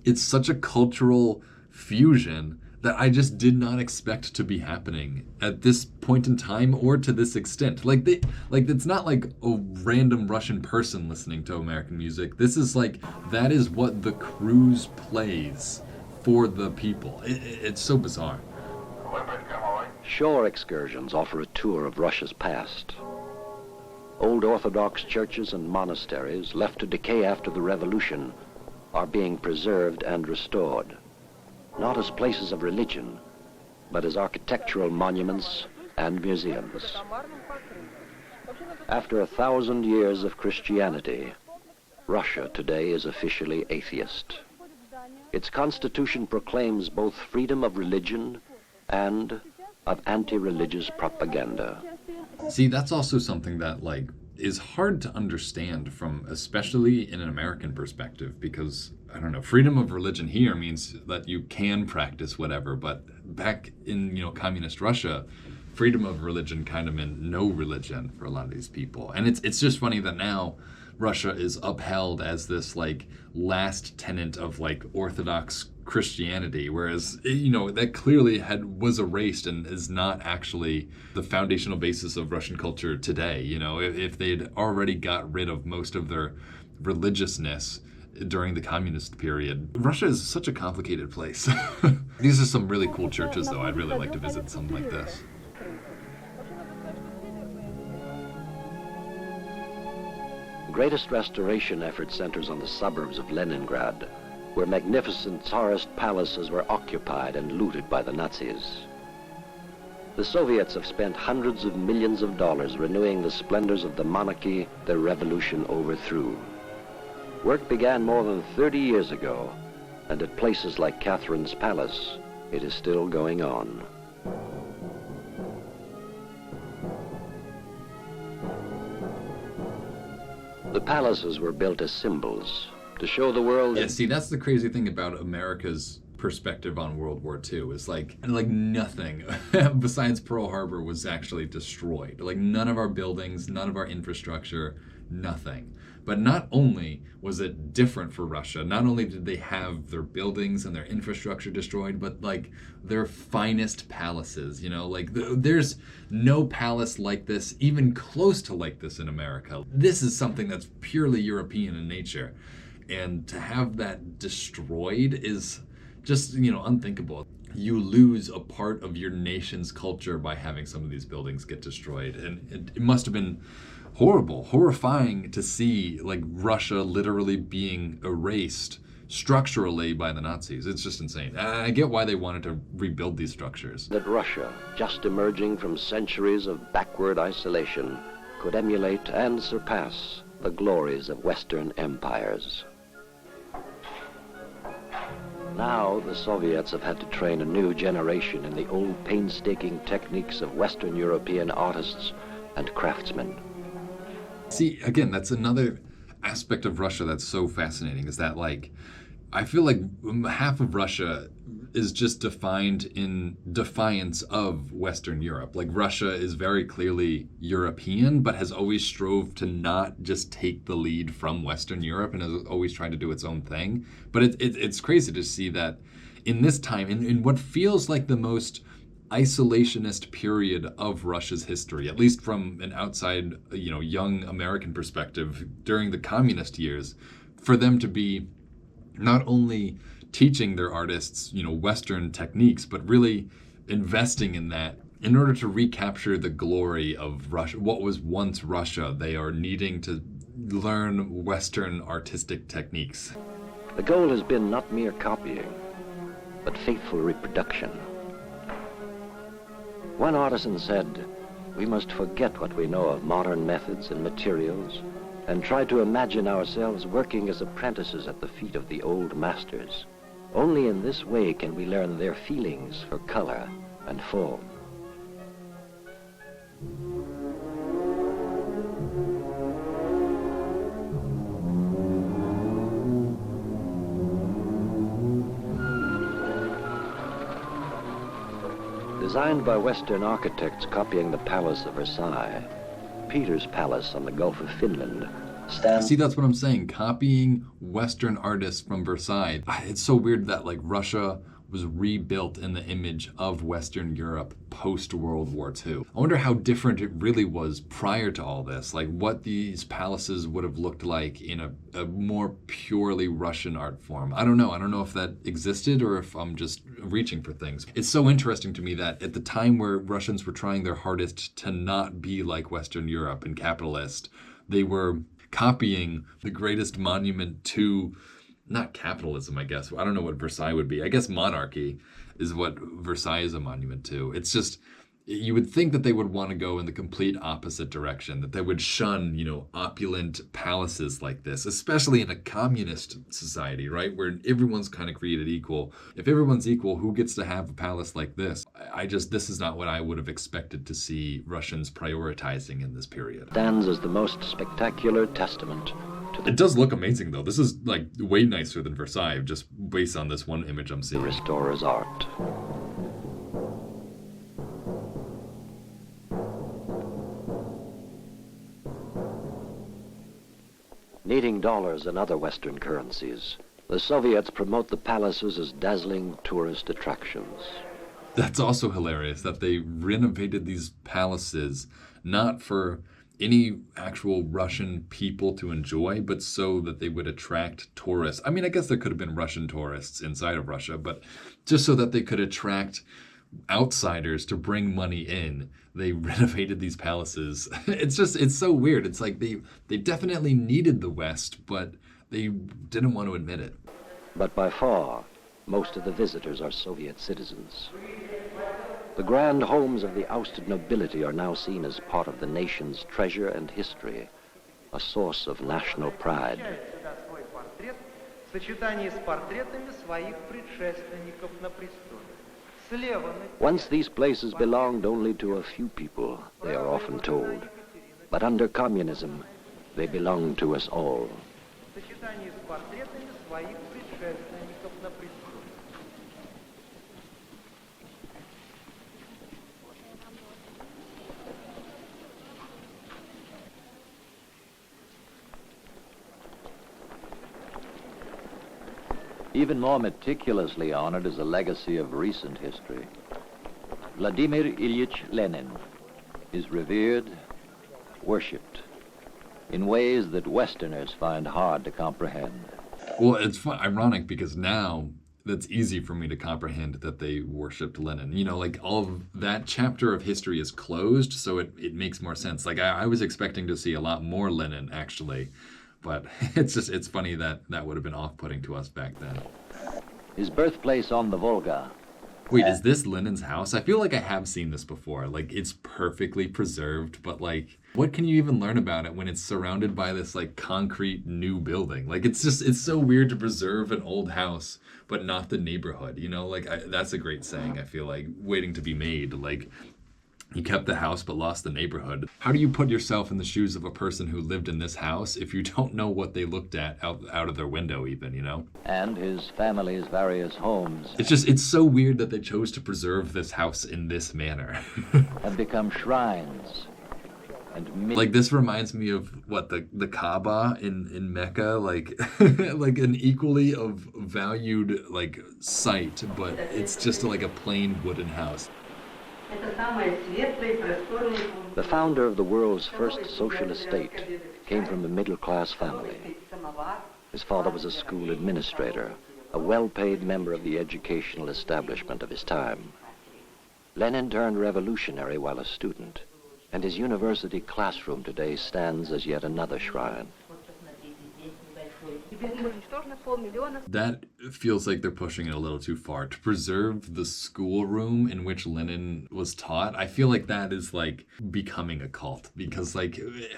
It's such a cultural fusion that I just did not expect to be happening at this point in time or to this extent. It's not like a random Russian person listening to American music. This is that is what the cruise plays for the people. It's so bizarre. Shore excursions offer a tour of Russia's past. Old Orthodox churches and monasteries, left to decay after the revolution, are being preserved and restored, not as places of religion, but as architectural monuments and museums. After 1,000 years of Christianity, Russia today is officially atheist. Its constitution proclaims both freedom of religion and of anti-religious propaganda. See, that's also something that is hard to understand from, especially in an American perspective, because I don't know, freedom of religion here means that you can practice whatever, but back in, communist Russia, freedom of religion kind of meant no religion for a lot of these people. And it's just funny that now Russia is upheld as this last tenet of Orthodox Christianity, whereas that clearly was erased and is not actually the foundational basis of Russian culture today. If they'd already got rid of most of their religiousness during the communist period. Russia is such a complicated place. These are some really cool churches, though. I'd really like to visit something like this. Greatest restoration effort centers on the suburbs of Leningrad, where magnificent Tsarist palaces were occupied and looted by the Nazis. The Soviets have spent hundreds of millions of dollars renewing the splendors of the monarchy their revolution overthrew. Work began more than 30 years ago, and at places like Catherine's Palace, it is still going on. The palaces were built as symbols to show the world. Yeah, see, that's the crazy thing about America's perspective on World War II is nothing besides Pearl Harbor was actually destroyed. None of our buildings, none of our infrastructure, nothing. But not only was it different for Russia, not only did they have their buildings and their infrastructure destroyed, but their finest palaces, there's no palace like this, even close to like this in America. This is something that's purely European in nature. And to have that destroyed is just, unthinkable. You lose a part of your nation's culture by having some of these buildings get destroyed. And it must have been horrifying to see Russia literally being erased structurally by the Nazis. It's just insane. I get why they wanted to rebuild these structures. That Russia, just emerging from centuries of backward isolation, could emulate and surpass the glories of Western empires. Now the Soviets have had to train a new generation in the old painstaking techniques of Western European artists and craftsmen. See, again, that's another aspect of Russia that's so fascinating, is that I feel like half of Russia is just defined in defiance of Western Europe. Russia is very clearly European, but has always strove to not just take the lead from Western Europe and has always tried to do its own thing. But it's crazy to see that in this time, in what feels like the most isolationist period of Russia's history, at least from an outside, young American perspective, during the communist years, for them to be not only teaching their artists, Western techniques, but really investing in that in order to recapture the glory of Russia, what was once Russia. They are needing to learn Western artistic techniques. The goal has been not mere copying, but faithful reproduction. One artisan said, "We must forget what we know of modern methods and materials and try to imagine ourselves working as apprentices at the feet of the old masters. Only in this way can we learn their feelings for color and form." Designed by Western architects copying the Palace of Versailles, Peter's Palace on the Gulf of Finland stands... See, that's what I'm saying. Copying Western artists from Versailles. It's so weird that like Russia was rebuilt in the image of Western Europe post-World War II. I wonder how different it really was prior to all this, like what these palaces would have looked like in a more purely Russian art form. I don't know. I don't know if that existed or if I'm just reaching for things. It's so interesting to me that at the time where Russians were trying their hardest to not be like Western Europe and capitalist, they were copying the greatest monument to not capitalism, I guess. I don't know what Versailles would be. I guess monarchy is what Versailles is a monument to. It's just, you would think that they would want to go in the complete opposite direction, that they would shun, opulent palaces like this, especially in a communist society, right? Where everyone's kind of created equal. If everyone's equal, who gets to have a palace like this? This is not what I would have expected to see Russians prioritizing in this period. Stands as the most spectacular testament. It does look amazing, though. This is, like, way nicer than Versailles, just based on this one image I'm seeing. The restorer's art. Needing dollars and other Western currencies, the Soviets promote the palaces as dazzling tourist attractions. That's also hilarious, that they renovated these palaces not for any actual Russian people to enjoy, but so that they would attract tourists. I mean, I guess there could have been Russian tourists inside of Russia, but just so that they could attract outsiders to bring money in, they renovated these palaces. It's so weird. It's like they definitely needed the West, but they didn't want to admit it. But by far, most of the visitors are Soviet citizens. The grand homes of the ousted nobility are now seen as part of the nation's treasure and history, a source of national pride. Once these places belonged only to a few people, they are often told. But under communism, they belong to us all. Even more meticulously honored is a legacy of recent history. Vladimir Ilyich Lenin is revered, worshipped, in ways that Westerners find hard to comprehend. Well, it's ironic because now that's easy for me to comprehend that they worshipped Lenin. Like all of that chapter of history is closed, so it makes more sense. Like I was expecting to see a lot more Lenin, actually. But it's funny that would have been off-putting to us back then. His birthplace on the Volga. Wait, is this Lenin's house? I feel like I have seen this before. Like, it's perfectly preserved, but like, what can you even learn about it when it's surrounded by this like concrete new building? Like, it's so weird to preserve an old house, but not the neighborhood, that's a great saying, I feel like, waiting to be made. Like, you kept the house but lost the neighborhood. How do you put yourself in the shoes of a person who lived in this house if you don't know what they looked at out of their window even, And his family's various homes. It's so weird that they chose to preserve this house in this manner. Have become shrines. And like this reminds me of what the Kaaba in Mecca, like like an equally of valued like site, but it's just like a plain wooden house. The founder of the world's first socialist state came from a middle-class family. His father was a school administrator, a well-paid member of the educational establishment of his time. Lenin turned revolutionary while a student, and his university classroom today stands as yet another shrine. That feels like they're pushing it a little too far. To preserve the schoolroom in which Lenin was taught, I feel like that is like becoming a cult, because like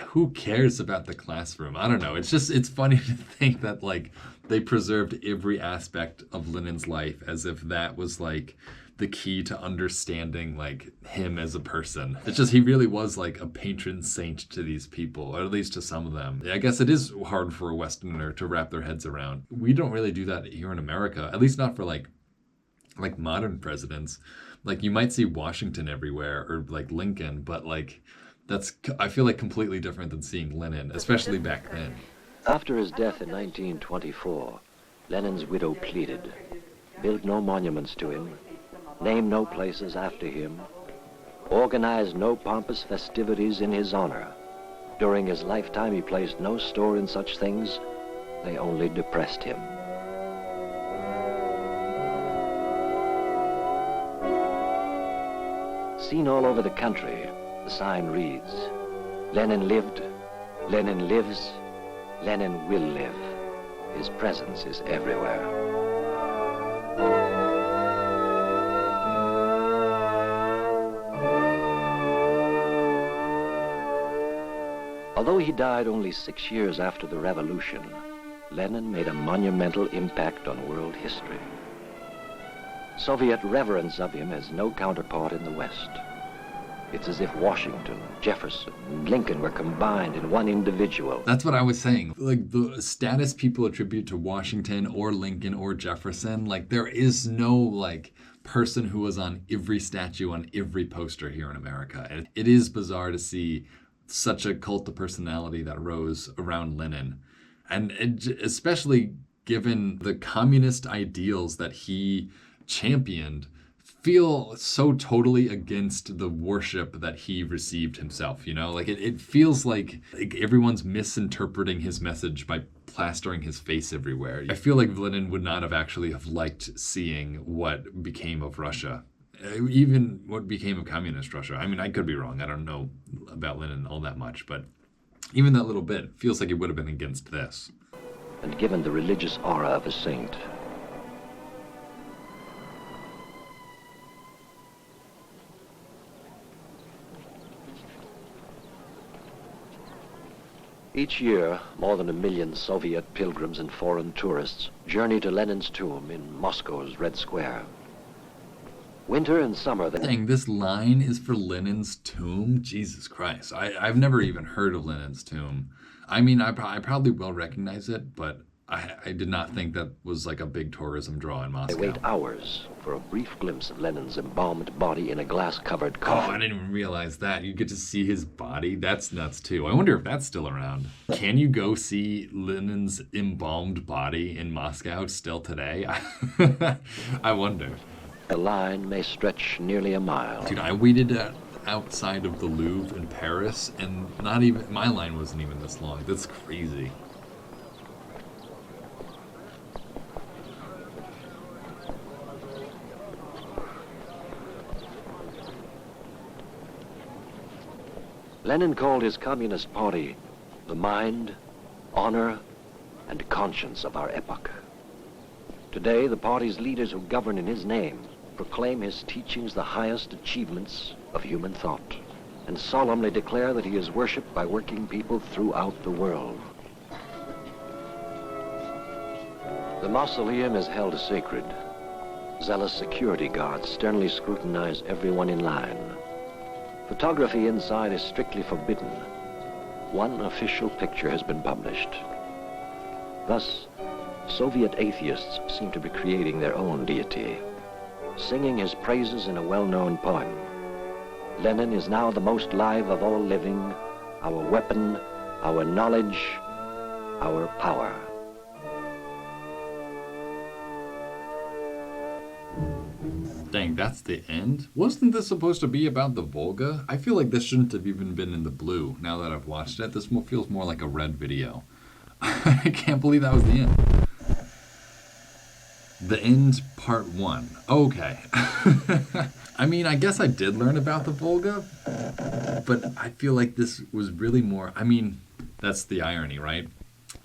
who cares about the classroom? I don't know. It's funny to think that like they preserved every aspect of Lenin's life as if that was like the key to understanding like him as a person. It's just he really was like a patron saint to these people, or at least to some of them. I guess it is hard for a Westerner to wrap their heads around. We don't really do that here in America, at least not for like modern presidents. Like you might see Washington everywhere or like Lincoln, but like that's, I feel like, completely different than seeing Lenin, especially back then. After his death in 1924, Lenin's widow pleaded, build no monuments to him, name no places after him, organize no pompous festivities in his honor. During his lifetime, he placed no store in such things. They only depressed him. Seen all over the country, the sign reads, Lenin lived, Lenin lives, Lenin will live. His presence is everywhere. Although he died only 6 years after the revolution, Lenin made a monumental impact on world history. Soviet reverence of him has no counterpart in the West. It's as if Washington, Jefferson, and Lincoln were combined in one individual. That's what I was saying. Like the status people attribute to Washington or Lincoln or Jefferson, like there is no like person who was on every statue, on every poster here in America. And it is bizarre to see such a cult of personality that rose around Lenin. And especially given the communist ideals that he championed, feel so totally against the worship that he received himself, you know? Like it feels like everyone's misinterpreting his message by plastering his face everywhere. I feel like Lenin would not have actually have liked seeing what became of Russia. Even what became of communist Russia. I mean, I could be wrong. I don't know about Lenin all that much, but even that little bit feels like it would have been against this. And given the religious aura of a saint. Each year, more than 1 million Soviet pilgrims and foreign tourists journey to Lenin's tomb in Moscow's Red Square. Winter and summer. Dang, this line is for Lenin's tomb? Jesus Christ. I've never even heard of Lenin's tomb. I mean, I probably will recognize it, but I did not think that was like a big tourism draw in Moscow. They wait hours for a brief glimpse of Lenin's embalmed body in a glass-covered Oh, coffin. I didn't even realize that. You get to see his body? That's nuts, too. I wonder if that's still around. Can you go see Lenin's embalmed body in Moscow still today? I wonder. The line may stretch nearly a mile. Dude, I waited outside of the Louvre in Paris, and not even my line wasn't even this long. That's crazy. Lenin called his Communist Party the mind, honor, and conscience of our epoch. Today, the party's leaders who govern in his name proclaim his teachings the highest achievements of human thought, and solemnly declare that he is worshipped by working people throughout the world. The mausoleum is held sacred. Zealous security guards sternly scrutinize everyone in line. Photography inside is strictly forbidden. One official picture has been published. Thus, Soviet atheists seem to be creating their own deity, singing his praises in a well-known poem. Lenin is now the most live of all living, our weapon, our knowledge, our power. Dang, that's the end? Wasn't this supposed to be about the Volga? I feel like this shouldn't have even been in the blue. Now that I've watched it, this feels more like a red video. I can't believe that was the end. The end, part 1. Okay. I mean, I guess I did learn about the Volga, but I feel like this was really more, I mean, that's the irony, right?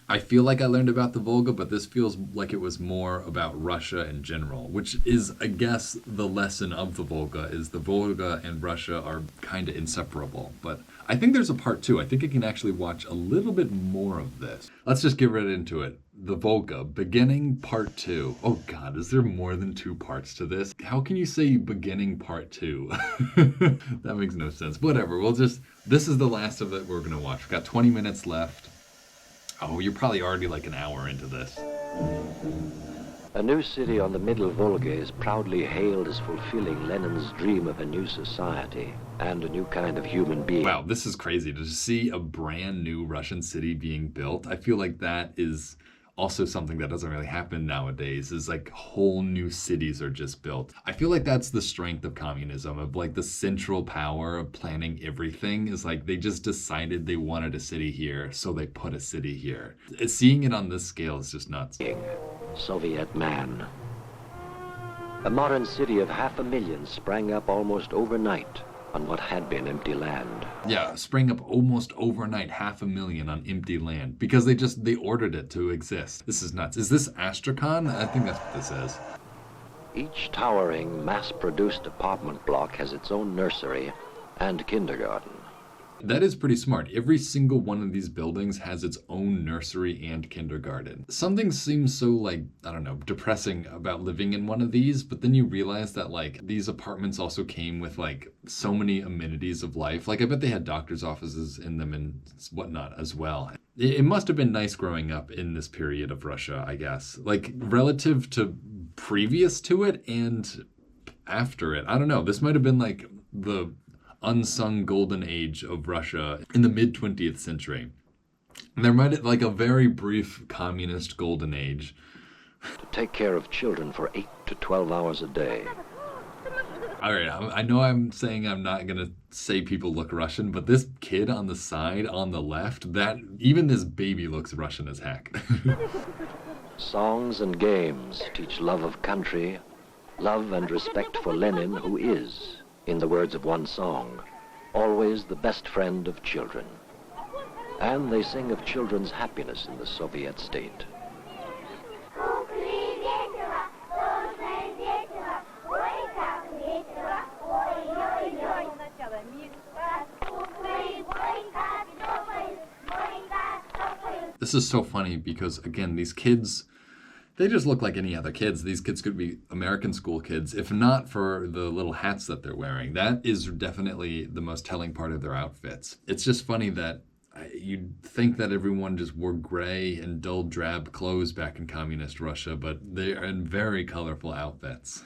I feel like I learned about the Volga, but this feels like it was more about Russia in general, which is, I guess, the lesson of the Volga is the Volga and Russia are kind of inseparable. But I think there's a part two. I think I can actually watch a little bit more of this. Let's just get right into it. The Volga, beginning part two. Oh God, is there more than 2 parts to this? How can you say beginning part 2? That makes no sense. Whatever, this is the last of it we're gonna watch. We've got 20 minutes left. Oh, you're probably already like an hour into this. A new city on the middle Volga is proudly hailed as fulfilling Lenin's dream of a new society and a new kind of human being. Wow, this is crazy. To see a brand new Russian city being built, I feel like that is also something that doesn't really happen nowadays, is like whole new cities are just built. I feel like that's the strength of communism, of like the central power of planning everything is like they just decided they wanted a city here, so they put a city here. Seeing it on this scale is just nuts. Soviet man. A modern city of 500,000 sprang up almost overnight on what had been empty land. Yeah, sprang up almost overnight, 500,000 on empty land because they ordered it to exist. This is nuts. Is this Astrakhan? I think that's what this is. Each towering, mass-produced apartment block has its own nursery and kindergarten. That is pretty smart. Every single one of these buildings has its own nursery and kindergarten. Something seems so, like, I don't know, depressing about living in one of these, but then you realize that, like, these apartments also came with, like, so many amenities of life. Like, I bet they had doctor's offices in them and whatnot as well. It must have been nice growing up in this period of Russia, I guess. Like, relative to previous to it and after it. I don't know. This might have been, like, the unsung golden age of Russia in the mid-20th century. There might have like a very brief communist golden age. To take care of children for 8 to 12 hours a day. All right, I know I'm saying I'm not going to say people look Russian, but this kid on the side, on the left, that even this baby looks Russian as heck. Songs and games teach love of country, love and respect for Lenin, who is, in the words of one song, always the best friend of children. And they sing of children's happiness in the Soviet state. This is so funny because, again, these kids, they just look like any other kids. These kids could be American school kids, if not for the little hats that they're wearing. That is definitely the most telling part of their outfits. It's just funny that you'd think that everyone just wore gray and dull drab clothes back in communist Russia, but they are in very colorful outfits.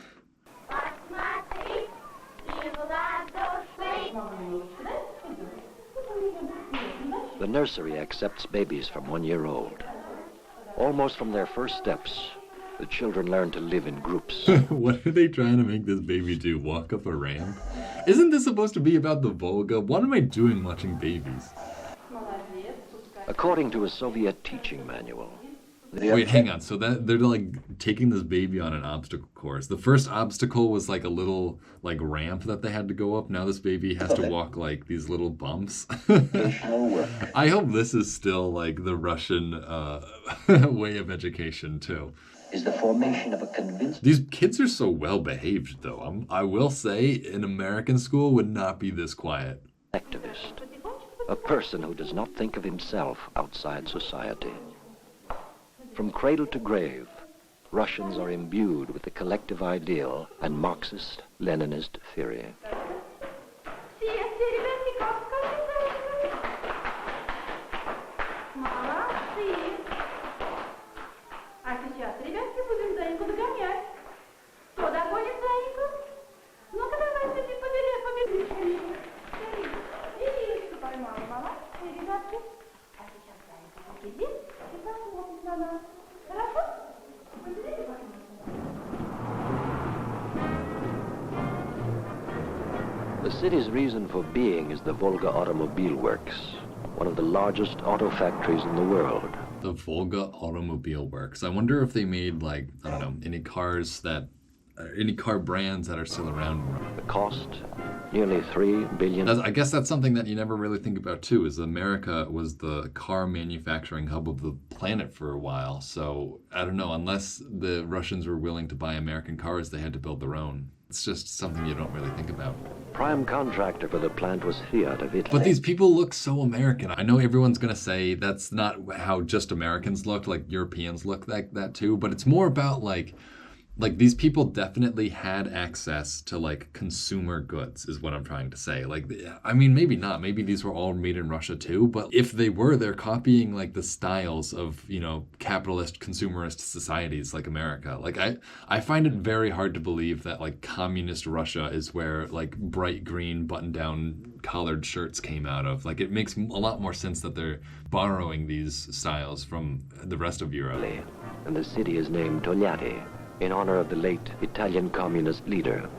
The nursery accepts babies from 1 year old. Almost from their first steps, the children learn to live in groups. What are they trying to make this baby do? Walk up a ramp? Isn't this supposed to be about the Volga? What am I doing watching babies? According to a Soviet teaching manual. Wait, hang on. So that they're like taking this baby on an obstacle course. The first obstacle was like a little like ramp that they had to go up. Now this baby has to walk like these little bumps. I hope this is still like the Russian way of education too. Is the formation of a convinced... These kids are so well behaved though. I will say an American school would not be this quiet. Activist. A person who does not think of himself outside society. From cradle to grave, Russians are imbued with the collective ideal and Marxist-Leninist theory. The city's reason for being is the Volga Automobile Works, one of the largest auto factories in the world. The Volga Automobile Works. I wonder if they made, like, I don't know, any car brands that are still around. The cost, nearly 3 billion. I guess that's something that you never really think about too, is America was the car manufacturing hub of the planet for a while. So I don't know, unless the Russians were willing to buy American cars, they had to build their own. It's just something you don't really think about. Prime contractor for the plant was Fiat of Italy. But these people look so American. I know everyone's going to say that's not how just Americans look, like Europeans look like that too, but it's more about like these people definitely had access to like consumer goods is what I'm trying to say. Like, I mean, maybe not. Maybe these were all made in Russia too, but if they were, they're copying like the styles of, you know, capitalist consumerist societies like America. Like I find it very hard to believe that like communist Russia is where like bright green button down collared shirts came out of. Like it makes a lot more sense that they're borrowing these styles from the rest of Europe. And the city is named Togliatti, in honor of the late Italian communist leader.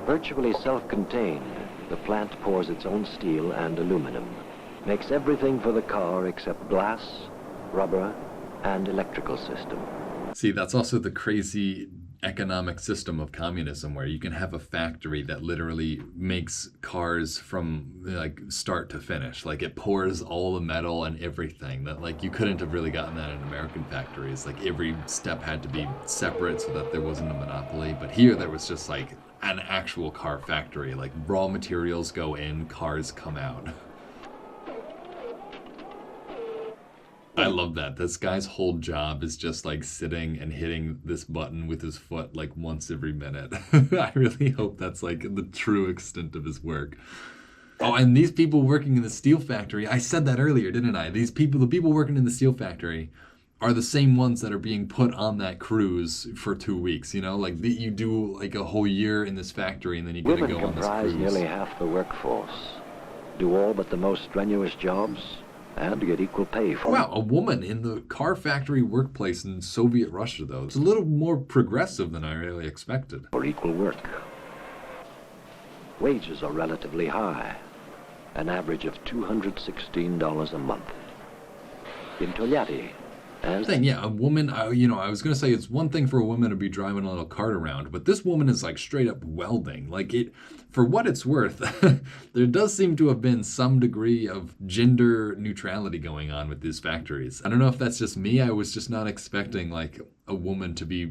Virtually self-contained, the plant pours its own steel and aluminum, makes everything for the car except glass, rubber, and electrical system. See, that's also the crazy economic system of communism, where you can have a factory that literally makes cars from like start to finish. Like it pours all the metal and everything that like you couldn't have really gotten that in American factories. Like every step had to be separate so that there wasn't a monopoly. But here there was just like an actual car factory. Like raw materials go in, cars come out. I love that. This guy's whole job is just like sitting and hitting this button with his foot like once every minute. I really hope that's like the true extent of his work. Oh, and these people working in the steel factory, I said that earlier, didn't I? The people working in the steel factory are the same ones that are being put on that cruise for 2 weeks, you know? Like you do like a whole year in this factory and then you get to go on this cruise. Women comprise nearly half the workforce, do all but the most strenuous jobs, and get equal pay for it. Wow, a woman in the car factory workplace in Soviet Russia, though. It's a little more progressive than I really expected. For equal work. Wages are relatively high, an average of $216 a month. In Togliatti, Yeah, a woman, I was going to say it's one thing for a woman to be driving a little cart around, but this woman is like straight up welding. Like for what it's worth, there does seem to have been some degree of gender neutrality going on with these factories. I don't know if that's just me. I was just not expecting like a woman to be,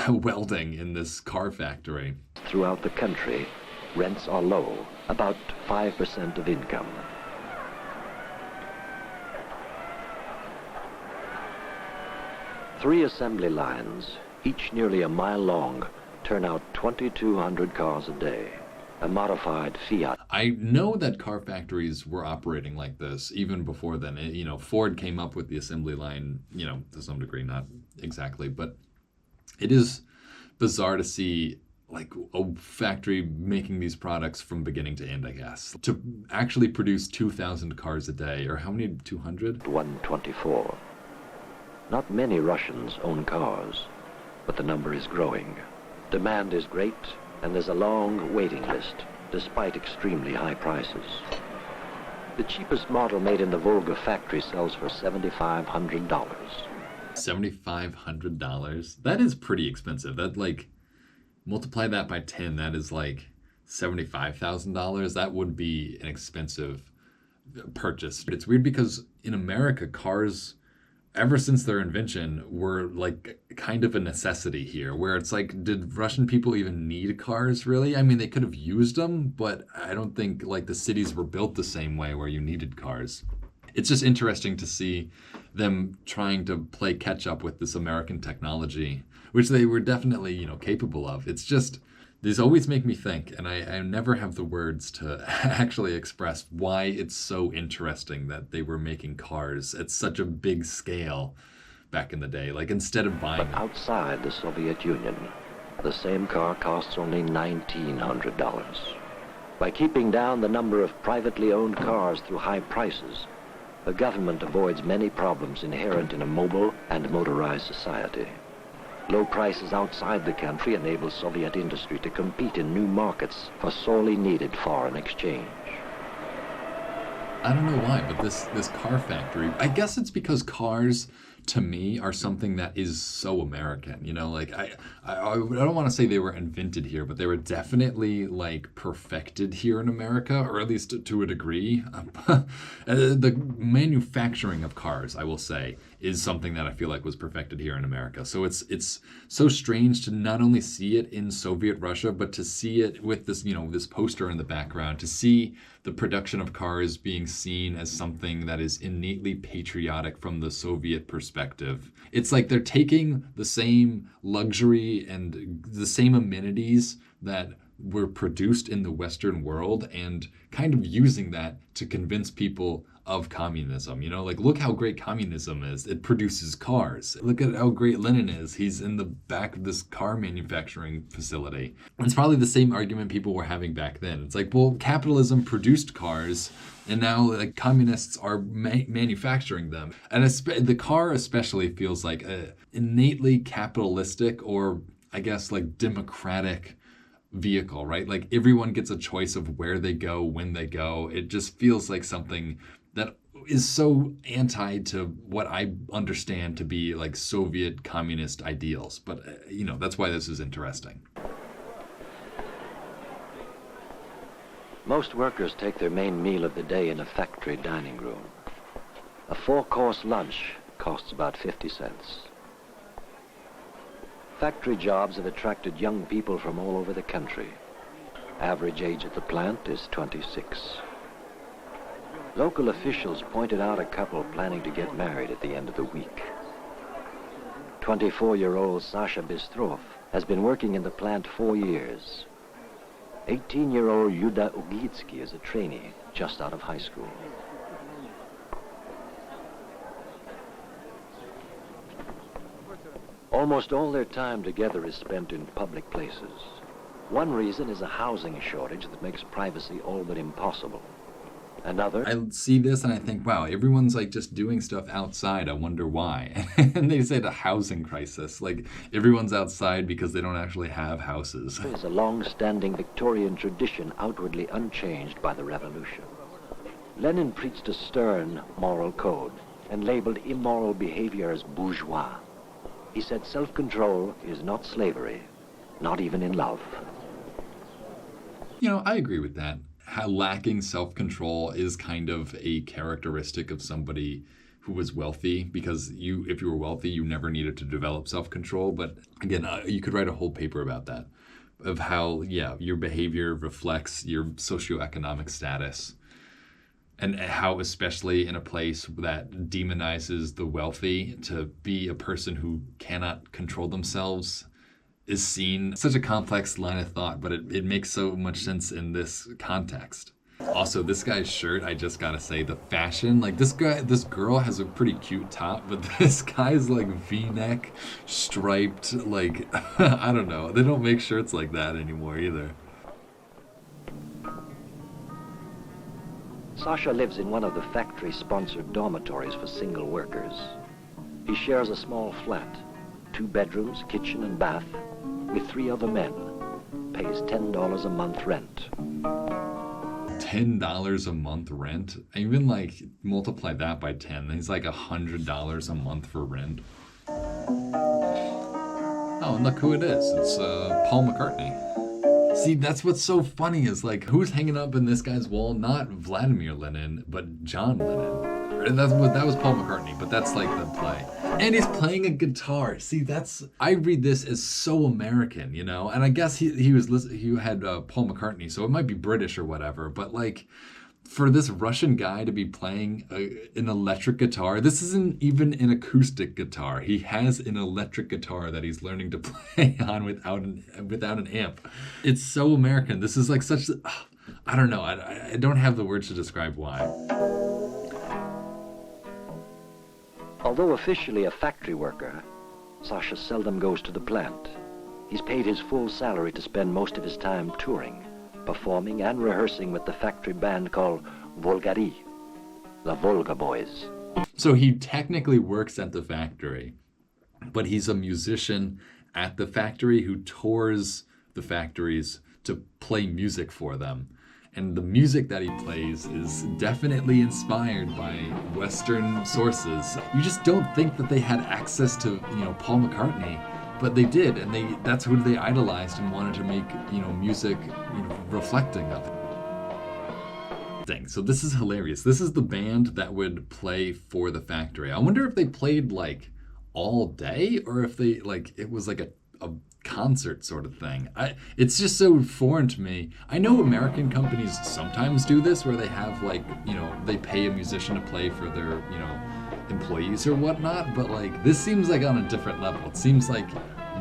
welding in this car factory. Throughout the country, rents are low, about 5% of income. Three assembly lines, each nearly a mile long, turn out 2,200 cars a day. A modified Fiat. I know that car factories were operating like this even before then. Ford came up with the assembly line, to some degree, not exactly, but it is bizarre to see like a factory making these products from beginning to end, I guess. To actually produce 2,000 cars a day, or how many, 200? 124. Not many Russians own cars, but the number is growing. Demand is great, and there's a long waiting list, despite extremely high prices. The cheapest model made in the Volga factory sells for $7,500. $7,500? That is pretty expensive. That, multiply that by 10, that is $75,000. That would be an expensive purchase. But it's weird because in America, cars, ever since their invention, were kind of a necessity here, where it's did Russian people even need cars, really? I mean, they could have used them, but I don't think the cities were built the same way where you needed cars. It's just interesting to see them trying to play catch up with this American technology, which they were definitely, capable of. It's just, these always make me think, and I never have the words to actually express why it's so interesting that they were making cars at such a big scale back in the day. Instead of buying But outside the Soviet Union, the same car costs only $1,900. By keeping down the number of privately owned cars through high prices, the government avoids many problems inherent in a mobile and motorized society. Low prices outside the country enable Soviet industry to compete in new markets for sorely needed foreign exchange. I don't know why, but this car factory, I guess it's because cars to me are something that is so American. You know, like I don't want to say they were invented here, but they were definitely like perfected here in America, or at least to a degree. The manufacturing of cars, I will say, is something that I feel like was perfected here in America. So it's so strange to not only see it in Soviet Russia, but to see it with this, you know, this poster in the background, to see the production of cars being seen as something that is innately patriotic from the Soviet perspective. It's like they're taking the same luxury and the same amenities that were produced in the Western world and kind of using that to convince people of communism. You know, like, look how great communism is. It produces cars. Look at how great Lenin is. He's in the back of this car manufacturing facility. It's probably the same argument people were having back then. It's like, well, capitalism produced cars, and now like communists are manufacturing them. And the car especially feels like a innately capitalistic, or I guess like democratic vehicle, right? Like everyone gets a choice of where they go, when they go. It just feels like something that is so anti to what I understand to be like Soviet communist ideals. But, you know, that's why this is interesting. Most workers take their main meal of the day in a factory dining room. A 4-course lunch costs about 50 cents. Factory jobs have attracted young people from all over the country. Average age at the plant is 26. Local officials pointed out a couple planning to get married at the end of the week. 24-year-old Sasha Bistrov has been working in the plant 4 years. 18-year-old Yuda Ugitsky is a trainee just out of high school. Almost all their time together is spent in public places. One reason is a housing shortage that makes privacy all but impossible. Another... I see this and I think, wow, everyone's like just doing stuff outside. I wonder why. And they say the housing crisis. Like everyone's outside because they don't actually have houses. is a long-standing Victorian tradition outwardly unchanged by the revolution. Lenin preached a stern moral code and labeled immoral behavior as bourgeois. He said self-control is not slavery, not even in love. You know, I agree with that. How lacking self-control is kind of a characteristic of somebody who was wealthy, because if you were wealthy, you never needed to develop self-control. But again, you could write a whole paper about that, of how, yeah, your behavior reflects your socioeconomic status, and how, especially in a place that demonizes the wealthy, to be a person who cannot control themselves is seen. Such a complex line of thought, but it makes so much sense in this context. Also, this guy's shirt, I just gotta say, the fashion, like this girl has a pretty cute top, but this guy's like V-neck, striped, like, I don't know. They don't make shirts like that anymore either. Sasha lives in one of the factory-sponsored dormitories for single workers. He shares a small flat, 2 bedrooms, kitchen and bath, with 3 other men. Pays $10 a month rent. $10 a month rent? I even like multiply that by 10. It's like $100 a month for rent. Oh, and look who it is. It's Paul McCartney. See, that's what's so funny is like, who's hanging up in this guy's wall? Not Vladimir Lenin, but John Lennon. That was Paul McCartney, but that's like the play. And he's playing a guitar. See, I read this as so American, you know? And I guess he had Paul McCartney, so it might be British or whatever, but like, for this Russian guy to be playing an electric guitar, this isn't even an acoustic guitar. He has an electric guitar that he's learning to play on without an amp. It's so American. This is like such, I don't know. I don't have the words to describe why. Although officially a factory worker, Sasha seldom goes to the plant. He's paid his full salary to spend most of his time touring, performing and rehearsing with the factory band called Volgari, the Volga Boys. So he technically works at the factory, but he's a musician at the factory who tours the factories to play music for them. and the music that he plays is definitely inspired by Western sources. You just don't think that they had access to, Paul McCartney, but they did, and that's who they idolized and wanted to make, music, reflecting of it. So this is hilarious. This is the band that would play for the factory. I wonder if they played like all day, or if they it was like a concert sort of thing. It's just so foreign to me. I know American companies sometimes do this, where they have they pay a musician to play for their employees or whatnot, but this seems like on a different level. It seems like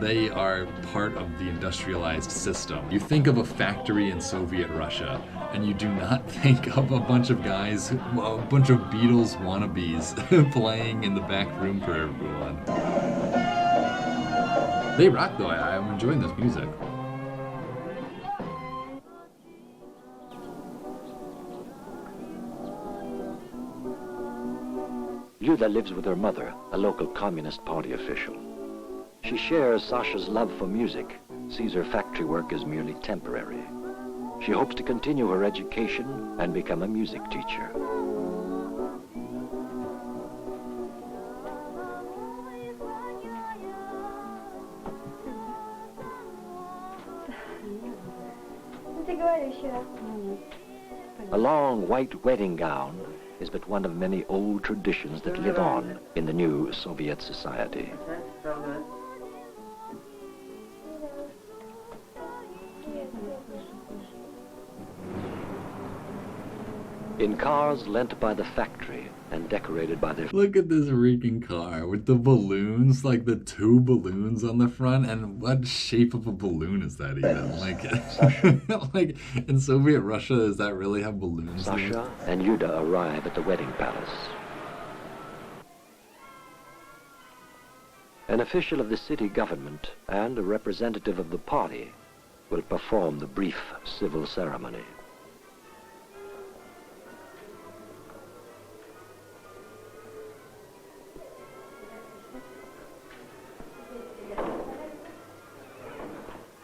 they are part of the industrialized system. You think of a factory in Soviet Russia, and you do not think of a bunch of guys, a bunch of Beatles wannabes playing in the back room for everyone. They rock though, I'm enjoying this music. Lyuda lives with her mother, a local Communist Party official. She shares Sasha's love for music, sees her factory work as merely temporary. She hopes to continue her education and become a music teacher. A long white wedding gown is but one of many old traditions that live on in the new Soviet society. In cars lent by the factory and decorated by their... Look at this reeking car with the balloons, the 2 balloons on the front, and what shape of a balloon is that even? In Soviet Russia, does that really have balloons? Sasha and Yuda arrive at the wedding palace. An official of the city government and a representative of the party will perform the brief civil ceremony.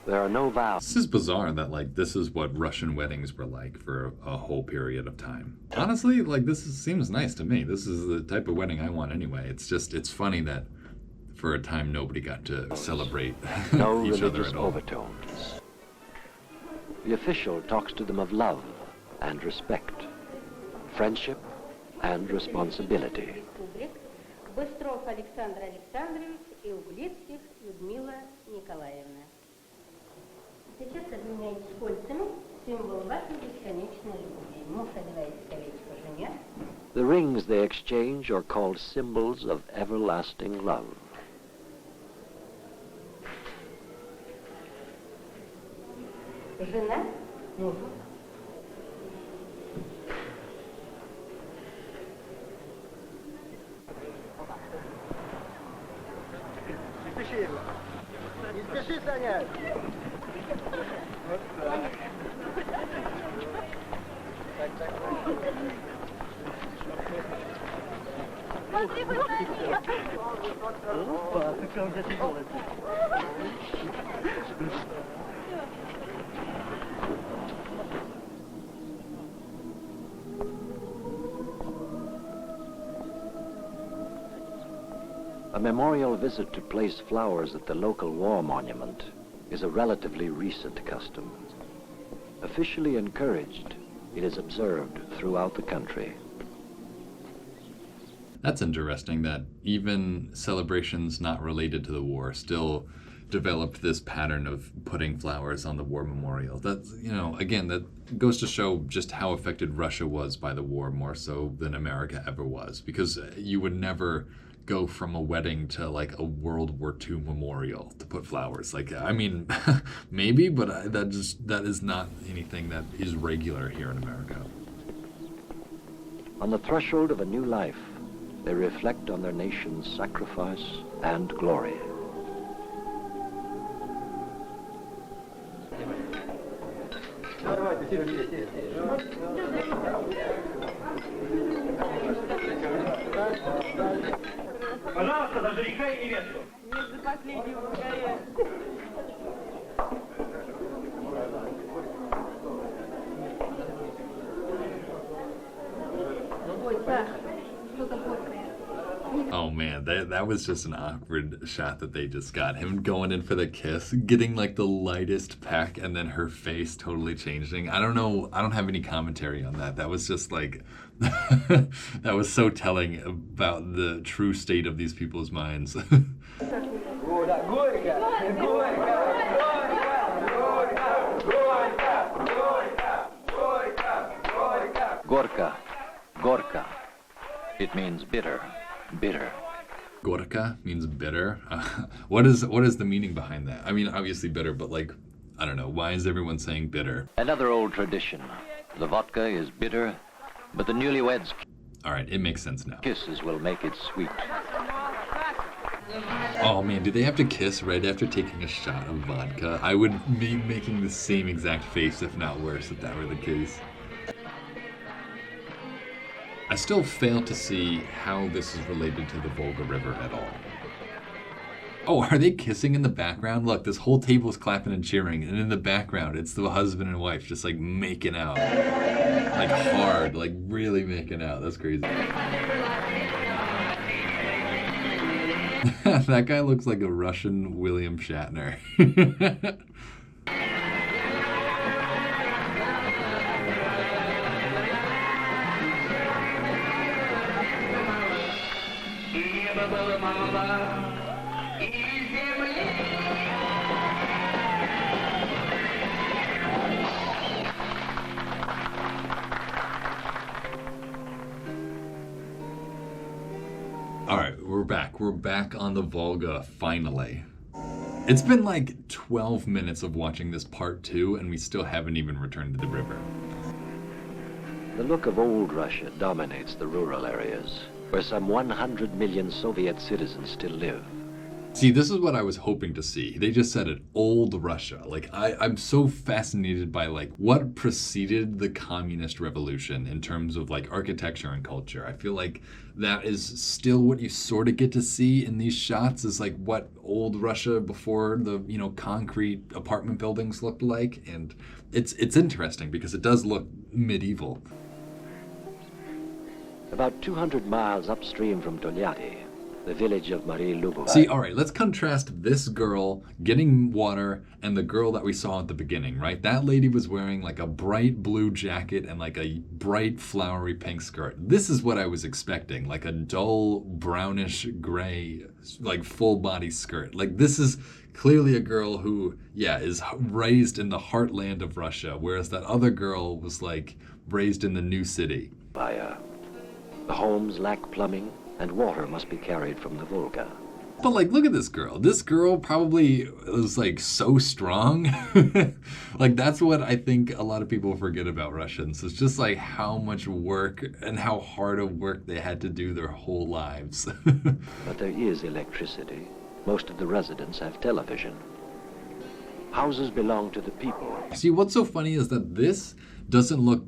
There are no vows. This is bizarre that this is what Russian weddings were like for a whole period of time. Honestly, seems nice to me. This is the type of wedding I want anyway. It's funny that for a time nobody got to celebrate No each other religious at all. overtones. The official talks to them of love and respect, friendship and responsibility. Быстров Александр Александрович и Углицких Людмила Николаевна. Сейчас обменяйтесь кольцами, символ вашей бесконечной любви. Муж одевает колечко жене. The rings they exchange are called symbols of everlasting love. Жена мужу. Не спеши, Саня! A memorial visit to place flowers at the local war monument is a relatively recent custom. Officially encouraged, it is observed throughout the country. That's interesting that even celebrations not related to the war still developed this pattern of putting flowers on the war memorial. That's, again, that goes to show just how affected Russia was by the war more so than America ever was, because you would never go from a wedding to a World War II memorial to put flowers. Maybe, but that is not anything that is regular here in America. On the threshold of a new life, they reflect on their nation's sacrifice and glory. Пожалуйста, за жениха и невесту. Нет, за последнего горя. Oh man, that was just an awkward shot that they just got. Him going in for the kiss, getting like the lightest peck, and then her face totally changing. I don't know. I don't have any commentary on that. That was just like, that was so telling about the true state of these people's minds. Gorka, Gorka. It means bitter, bitter. Gorka means bitter. What is the meaning behind that? I mean, obviously bitter, but like, I don't know. Why is everyone saying bitter? Another old tradition. The vodka is bitter, but the newlyweds' All right, it makes sense now. kisses will make it sweet. Oh man, do they have to kiss right after taking a shot of vodka? I would be making the same exact face, if not worse, if that were the case. I still fail to see how this is related to the Volga River at all. Oh, are they kissing in the background? Look, this whole table's clapping and cheering, and in the background, it's the husband and wife just like making out. Like hard, like really making out. That's crazy. That guy looks like a Russian William Shatner. All right, we're back. We're back on the Volga, finally. It's been like 12 minutes of watching this part 2, and we still haven't even returned to the river. The look of old Russia dominates the rural areas, where some 100 million Soviet citizens still live. See, this is what I was hoping to see. They just said it, old Russia. Like, I'm so fascinated by, like, what preceded the communist revolution in terms of, like, architecture and culture. I feel like that is still what you sort of get to see in these shots, is, like, what old Russia before the, you know, concrete apartment buildings looked like. And it's interesting because it does look medieval. About 200 miles upstream from Tolyatti, the village of Marie Lubova. See, all right, let's contrast this girl getting water and the girl that we saw at the beginning, right? That lady was wearing like a bright blue jacket and like a bright flowery pink skirt. This is what I was expecting, like a dull brownish gray, like full body skirt. Like this is clearly a girl who, yeah, is raised in the heartland of Russia, whereas that other girl was like raised in the new city. The homes lack plumbing, and water must be carried from the Volga. But like, look at this girl. This girl probably was like so strong. Like that's what I think a lot of people forget about Russians. It's just like how much work and how hard of work they had to do their whole lives. But there is electricity. Most of the residents have television. Houses belong to the people. See, what's so funny is that this doesn't look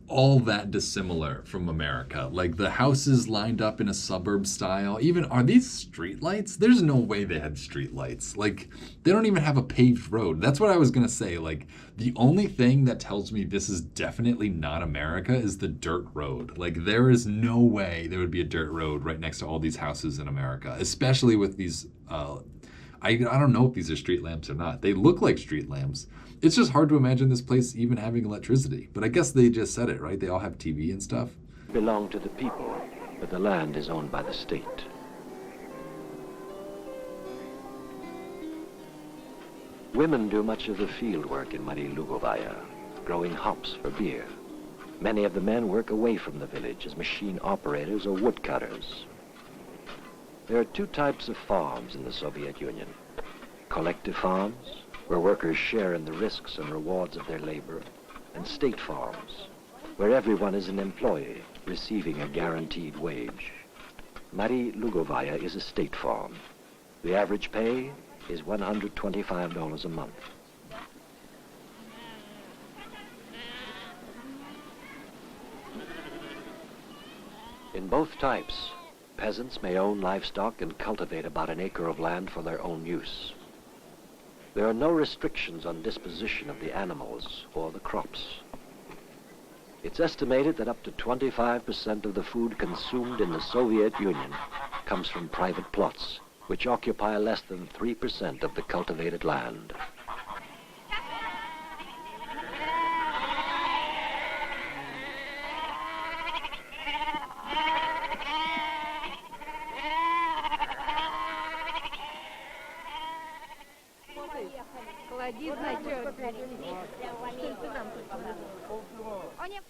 all that dissimilar from America. Like the houses lined up in a suburb style. Even, are these street lights? There's no way they had street lights. Like they don't even have a paved road. That's what I was gonna say. Like the only thing that tells me this is definitely not America is the dirt road. Like there is no way there would be a dirt road right next to all these houses in America, especially with these, I don't know if these are street lamps or not. They look like street lamps. It's just hard to imagine this place even having electricity. But I guess they just said it, right? They all have TV and stuff. Belong to the people, but the land is owned by the state. Women do much of the field work in Marie Lugovaya, growing hops for beer. Many of the men work away from the village as machine operators or woodcutters. There are two types of farms in the Soviet Union. Collective farms, where workers share in the risks and rewards of their labor, and state farms, where everyone is an employee receiving a guaranteed wage. Marie Lugovaya is a state farm. The average pay is $125 a month. In both types, peasants may own livestock and cultivate about an acre of land for their own use. There are no restrictions on disposition of the animals or the crops. It's estimated that up to 25% of the food consumed in the Soviet Union comes from private plots, which occupy less than 3% of the cultivated land.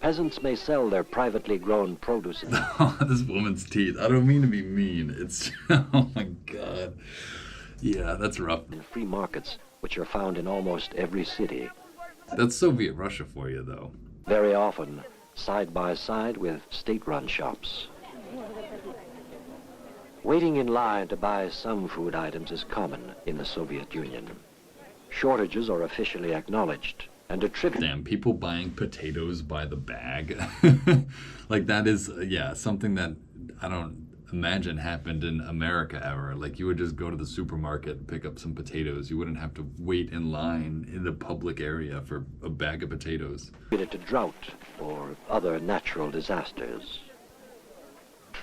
Peasants may sell their privately grown produce. This woman's teeth. I don't mean to be mean. It's, oh my God. Yeah, that's rough. In free markets, which are found in almost every city. That's Soviet Russia for you, though. Very often, side by side with state-run shops. Waiting in line to buy some food items is common in the Soviet Union. Shortages are officially acknowledged and attributed. Damn, people buying potatoes by the bag. Like, that is, yeah, something that I don't imagine happened in America ever. Like, you would just go to the supermarket and pick up some potatoes. You wouldn't have to wait in line in the public area for a bag of potatoes. To drought or other natural disasters.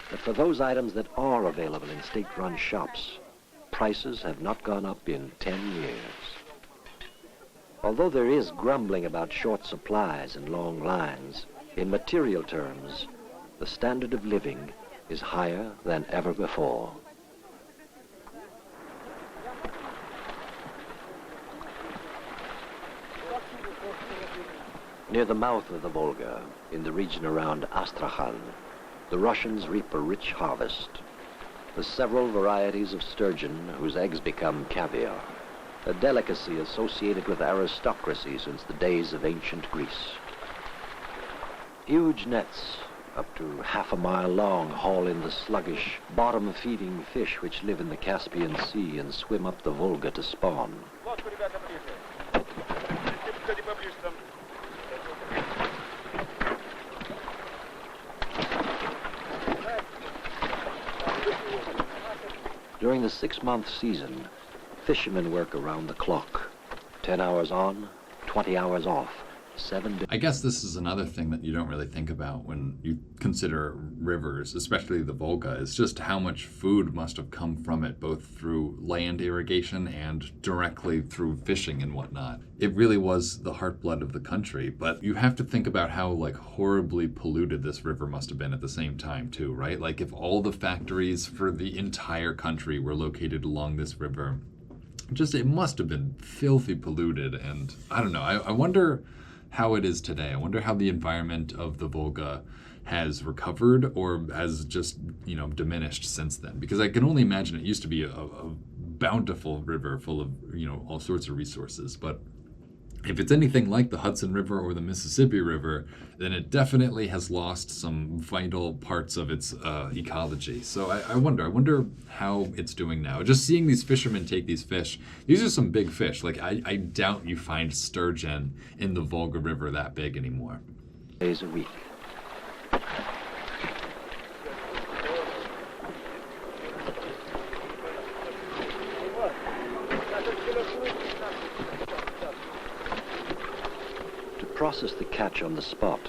But for those items that are available in state-run shops, prices have not gone up in 10 years. Although there is grumbling about short supplies and long lines, in material terms, the standard of living is higher than ever before. Near the mouth of the Volga, in the region around Astrakhan, the Russians reap a rich harvest. The several varieties of sturgeon whose eggs become caviar, a delicacy associated with aristocracy since the days of ancient Greece. Huge nets, up to half a mile long, haul in the sluggish, bottom-feeding fish which live in the Caspian Sea and swim up the Volga to spawn. During the 6-month season, fishermen work around the clock. 10 hours on, 20 hours off, 7 days. I guess this is another thing that you don't really think about when you consider rivers, especially the Volga, is just how much food must have come from it, both through land irrigation and directly through fishing and whatnot. It really was the heartblood of the country, but you have to think about how, like, horribly polluted this river must have been at the same time too, right? Like, if all the factories for the entire country were located along this river, just, it must have been filthy polluted. And I don't know, I wonder how it is today. I wonder how the environment of the Volga has recovered or has just, you know, diminished since then. Because I can only imagine it used to be a bountiful river full of, you know, all sorts of resources. But if it's anything like the Hudson River or the Mississippi River, then it definitely has lost some vital parts of its ecology. So I wonder how it's doing now. Just seeing these fishermen take these fish, these are some big fish. Like, I doubt you find sturgeon in the Volga River that big anymore. Days a week. Process the catch on the spot.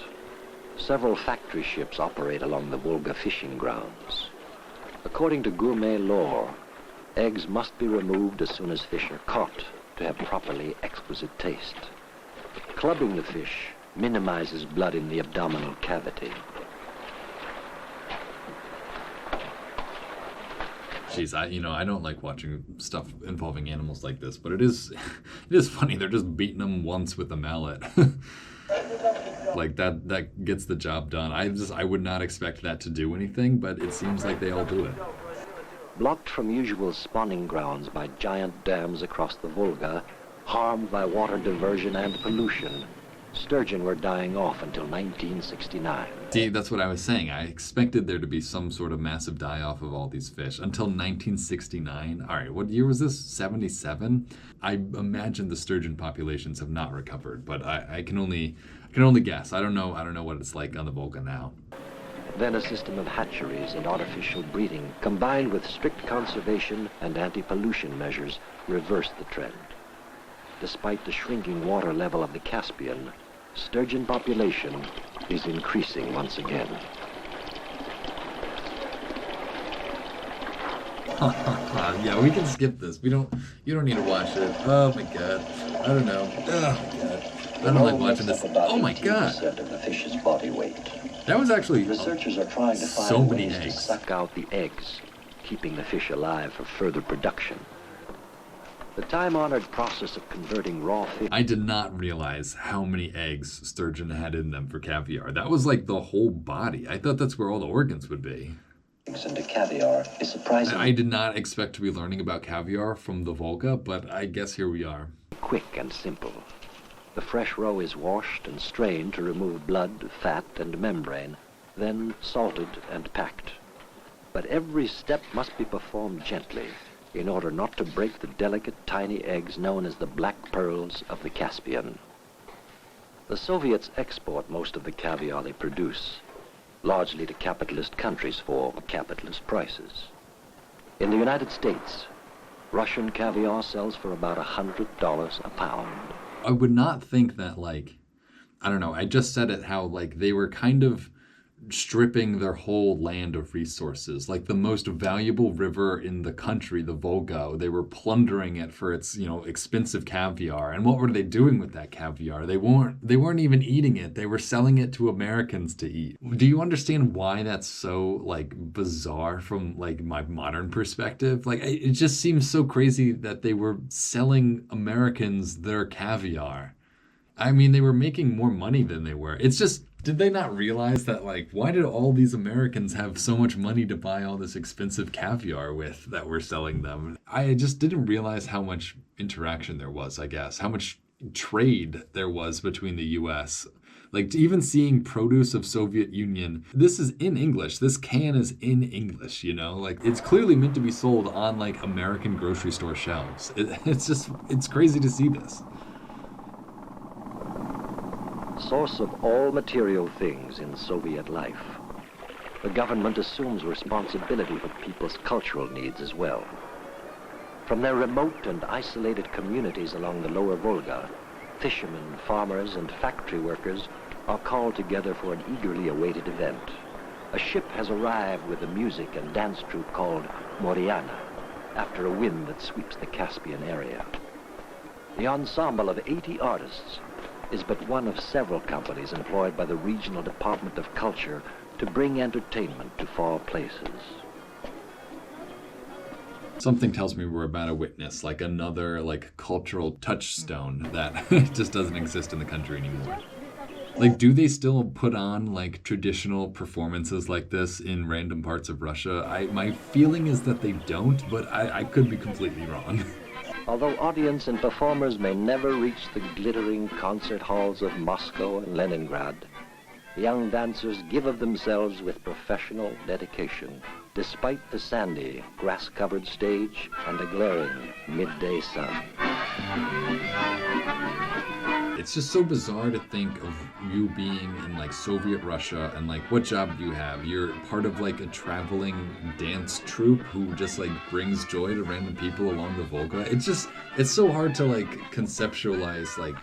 Several factory ships operate along the Volga fishing grounds. According to gourmet lore, eggs must be removed as soon as fish are caught to have properly exquisite taste. Clubbing the fish minimizes blood in the abdominal cavity. Jeez, I don't like watching stuff involving animals like this, but it is funny. They're just beating them once with a mallet. Like, that gets the job done. I would not expect that to do anything, but it seems like they all do it. Blocked from usual spawning grounds by giant dams across the Volga, harmed by water diversion and pollution, sturgeon were dying off until 1969. See, that's what I was saying. I expected there to be some sort of massive die-off of all these fish until 1969. All right, what year was this? 77? I imagine the sturgeon populations have not recovered, but I can only guess. I don't know what it's like on the Volga now. Then a system of hatcheries and artificial breeding, combined with strict conservation and anti-pollution measures, reversed the trend. Despite the shrinking water level of the Caspian, sturgeon population is increasing once again. Yeah, we can skip this. You don't need to watch it. Oh my god. I don't know. Oh my god. I don't like watching this. Oh my god. Of the fish's body weight. That was actually Researchers are trying to find so many ways to eggs. Suck out the eggs, keeping the fish alive for further production. The time-honored process of converting raw fish... I did not realize how many eggs sturgeon had in them for caviar. That was like the whole body. I thought that's where all the organs would be. Into caviar is surprising. I did not expect to be learning about caviar from the Volga, but I guess here we are. Quick and simple. The fresh roe is washed and strained to remove blood, fat, and membrane, then salted and packed. But every step must be performed gently in order not to break the delicate tiny eggs known as the black pearls of the Caspian. The Soviets export most of the caviar they produce, largely to capitalist countries for capitalist prices. In the United States, Russian caviar sells for about $100 a pound. I would not think that, like, I don't know, I just said it how, like, they were kind of stripping their whole land of resources. Like, the most valuable river in the country, the Volga, they were plundering it for its, expensive caviar. And what were they doing with that caviar? They weren't even eating it. They were selling it to Americans to eat. Do you understand why that's so, like, bizarre from, like, my modern perspective? Like, it just seems so crazy that they were selling Americans their caviar. I mean, they were making more money than they were. It's just, did they not realize that, like, why did all these Americans have so much money to buy all this expensive caviar with that we're selling them? I just didn't realize how much interaction there was, I guess, how much trade there was between the U.S. Like, even seeing produce of Soviet Union, this is in English. This can is in English, Like, it's clearly meant to be sold on, like, American grocery store shelves. It's crazy to see this. Source of all material things in Soviet life. The government assumes responsibility for people's cultural needs as well. From their remote and isolated communities along the lower Volga, fishermen, farmers, and factory workers are called together for an eagerly awaited event. A ship has arrived with a music and dance troupe called Moriana, after a wind that sweeps the Caspian area. The ensemble of 80 artists is but one of several companies employed by the Regional Department of Culture to bring entertainment to far places. Something tells me we're about to witness, like, another, like, cultural touchstone that just doesn't exist in the country anymore. Like, do they still put on, like, traditional performances like this in random parts of Russia? My feeling is that they don't, but I could be completely wrong. Although audience and performers may never reach the glittering concert halls of Moscow and Leningrad, young dancers give of themselves with professional dedication, despite the sandy, grass-covered stage and the glaring midday sun. It's just so bizarre to think of you being in, like, Soviet Russia and, like, what job do you have? You're part of, like, a traveling dance troupe who just, like, brings joy to random people along the Volga. It's so hard to, like, conceptualize, like,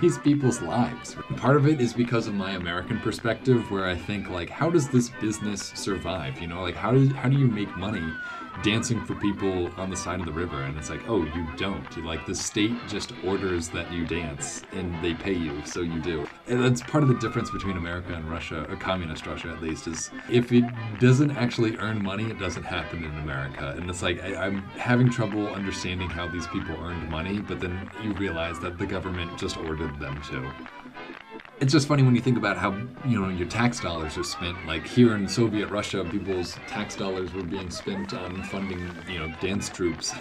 these people's lives. Part of it is because of my American perspective, where I think, like, how does this business survive? Like, how do you make money dancing for people on the side of the river? And it's like, oh, you don't. The state just orders that you dance and they pay you, so you do. And that's part of the difference between America and Russia, or communist Russia at least, is if it doesn't actually earn money, it doesn't happen in America. And it's like, I'm having trouble understanding how these people earned money, but then you realize that the government just ordered them to. It's just funny when you think about how, your tax dollars are spent. Like, here in Soviet Russia, people's tax dollars were being spent on funding, dance troupes,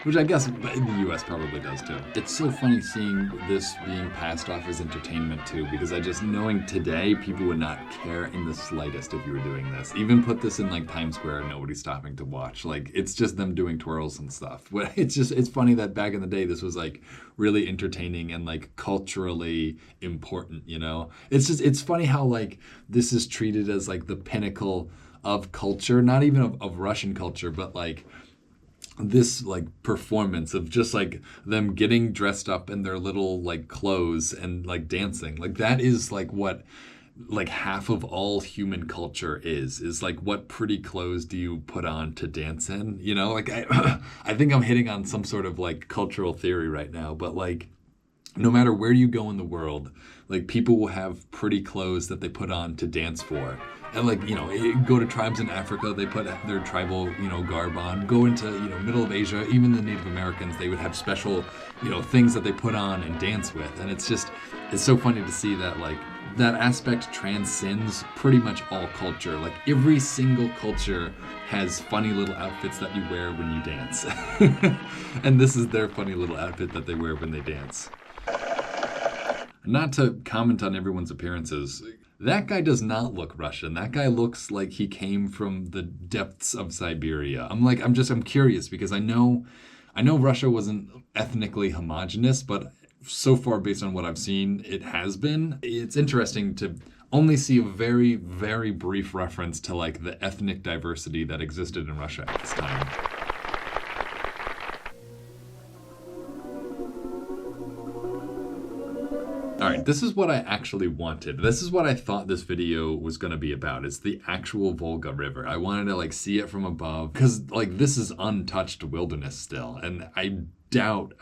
which I guess in the U.S. probably does too. It's so funny seeing this being passed off as entertainment too, because knowing today, people would not care in the slightest if you were doing this. Even put this in, like, Times Square and nobody's stopping to watch. Like, it's just them doing twirls and stuff. It's funny that back in the day, this was, like, really entertaining and, like, culturally important, It's funny how, like, this is treated as, like, the pinnacle of culture, not even of Russian culture, but, like, this, like, performance of just, like, them getting dressed up in their little, like, clothes and, like, dancing. Like, that is, like, what like half of all human culture is like, what pretty clothes do you put on to dance in? You know, like I think I'm hitting on some sort of like cultural theory right now, but like no matter where you go in the world, like people will have pretty clothes that they put on to dance for. And like, you know, go to tribes in Africa, they put their tribal, you know, garb on. Go into, you know, middle of Asia, even the Native Americans, they would have special, you know, things that they put on and dance with. And it's so funny to see that like that aspect transcends pretty much all culture. Like every single culture has funny little outfits that you wear when you dance. And this is their funny little outfit that they wear when they dance. Not to comment on everyone's appearances, that guy does not look Russian. That guy looks like he came from the depths of Siberia. I'm curious because I know Russia wasn't ethnically homogenous, but so far based on what I've seen, it has been. It's interesting to only see a very, very brief reference to like the ethnic diversity that existed in Russia at this time. All right, this is what I actually wanted. This is what I thought this video was going to be about. It's the actual Volga River. I wanted to like see it from above because like this is untouched wilderness still. And I doubt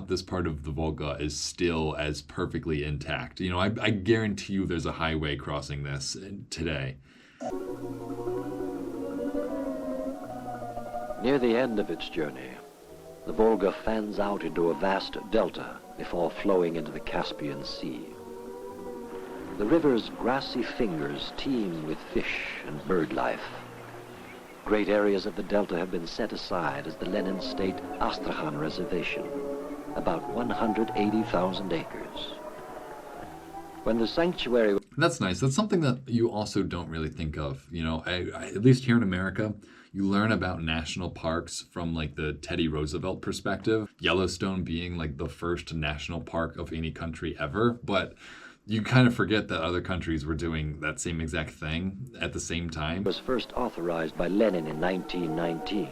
this part of the Volga is still as perfectly intact. You know, I guarantee you there's a highway crossing this today. Near the end of its journey, the Volga fans out into a vast delta before flowing into the Caspian Sea. The river's grassy fingers teem with fish and bird life. Great areas of the delta have been set aside as the Lenin State Astrakhan Reservation, about 180,000 acres. When the sanctuary... That's nice. That's something that you also don't really think of. You know, at least here in America, you learn about national parks from like the Teddy Roosevelt perspective, Yellowstone being like the first national park of any country ever. But you kind of forget that other countries were doing that same exact thing at the same time. It was first authorized by Lenin in 1919.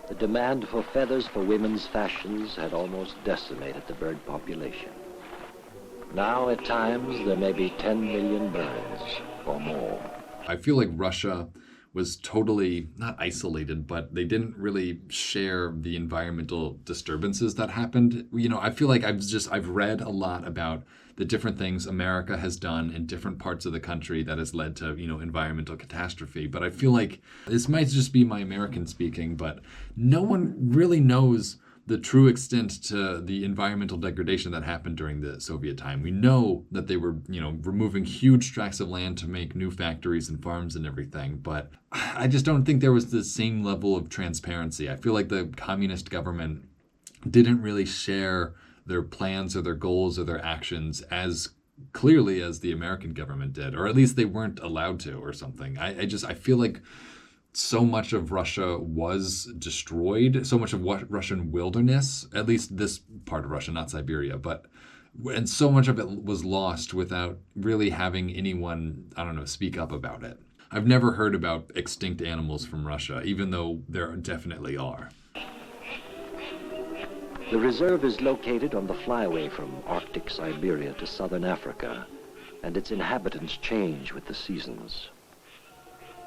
The demand for feathers for women's fashions had almost decimated the bird population. Now, at times, there may be 10 million birds or more. I feel like Russia was totally not isolated, but they didn't really share the environmental disturbances that happened. You know, I feel like I've read a lot about the different things America has done in different parts of the country that has led to, you know, environmental catastrophe. But I feel like this might just be my American speaking, but no one really knows the true extent to the environmental degradation that happened during the Soviet time. We know that they were, you know, removing huge tracts of land to make new factories and farms and everything, but I just don't think there was the same level of transparency. I feel like the communist government didn't really share their plans or their goals or their actions as clearly as the American government did, or at least they weren't allowed to or something. I feel like so much of Russia was destroyed, so much of Russian wilderness, at least this part of Russia, not Siberia, and so much of it was lost without really having anyone, I don't know, speak up about it. I've never heard about extinct animals from Russia, even though there definitely are. The reserve is located on the flyway from Arctic Siberia to southern Africa, and its inhabitants change with the seasons.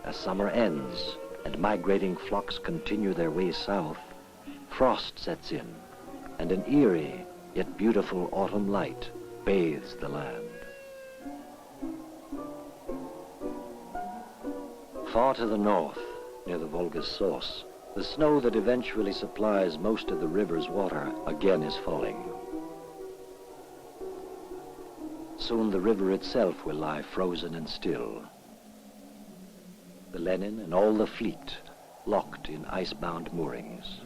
As summer ends and migrating flocks continue their way south, frost sets in, and an eerie yet beautiful autumn light bathes the land. Far to the north, near the Volga's source, the snow that eventually supplies most of the river's water again is falling. Soon the river itself will lie frozen and still. The Lenin and all the fleet locked in icebound moorings.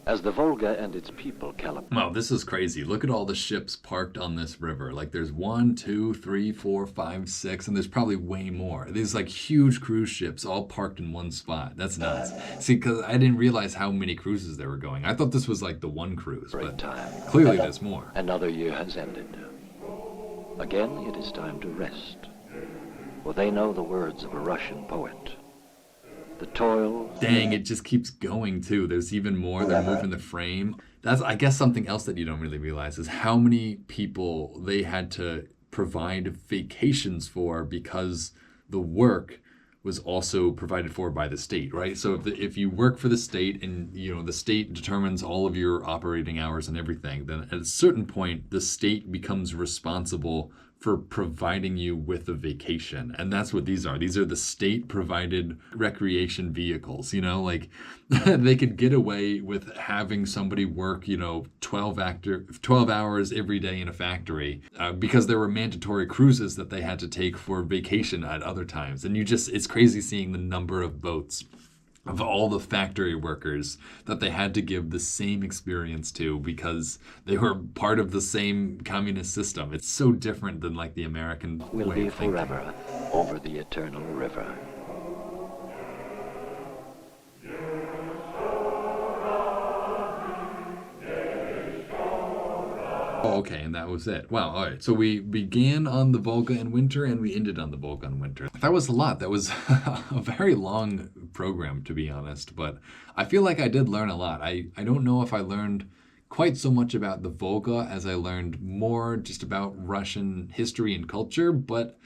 As the Volga and its people calibrate. Wow, this is crazy. Look at all the ships parked on this river. Like there's 1, 2, 3, 4, 5, 6, and there's probably way more. These like huge cruise ships all parked in one spot. That's nuts. See, because I didn't realize how many cruises there were going. I thought this was like the one cruise, but clearly there's more. Another year has ended. Again, it is time to rest. For they know the words of a Russian poet. The toil... Dang, it just keeps going too. There's even more. They're moving the frame. That's, I guess, something else that you don't really realize is how many people they had to provide vacations for because the work was also provided for by the state, right? So if you work for the state and the state determines all of your operating hours and everything, then at a certain point the state becomes responsible for providing you with a vacation. And that's what these are. These are the state provided recreation vehicles, like they could get away with having somebody work, 12 hours every day in a factory because there were mandatory cruises that they had to take for vacation at other times. And it's crazy seeing the number of boats of all the factory workers that they had to give the same experience to because they were part of the same communist system. It's so different than like the American Will way be of thinking. forever over the eternal river. Oh, okay, and that was it. Wow, all right. So we began on the Volga in winter and we ended on the Volga in winter. That was a lot. That was a very long program, to be honest, but I feel like I did learn a lot. I don't know if I learned quite so much about the Volga as I learned more just about Russian history and culture, but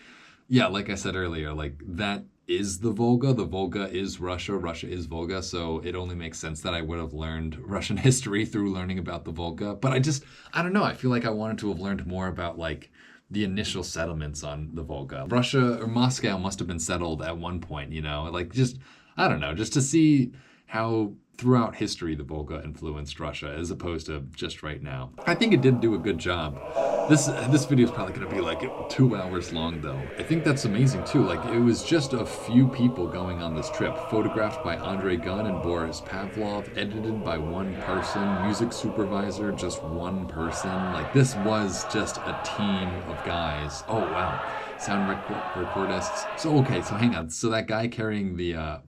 yeah, like I said earlier, like that is the Volga. The Volga is Russia. Russia is Volga. So it only makes sense that I would have learned Russian history through learning about the Volga. But I don't know. I feel like I wanted to have learned more about like the initial settlements on the Volga. Russia or Moscow must have been settled at one point, I don't know, just to see how throughout history the Volga influenced Russia as opposed to just right now. I think it did do a good job. This video is probably going to be like 2 hours long though. I think that's amazing too. Like it was just a few people going on this trip. Photographed by Andrei Gunn and Boris Pavlov. Edited by one person. Music supervisor, just one person. Like this was just a team of guys. Oh wow. Sound recordists. So hang on. So that guy carrying the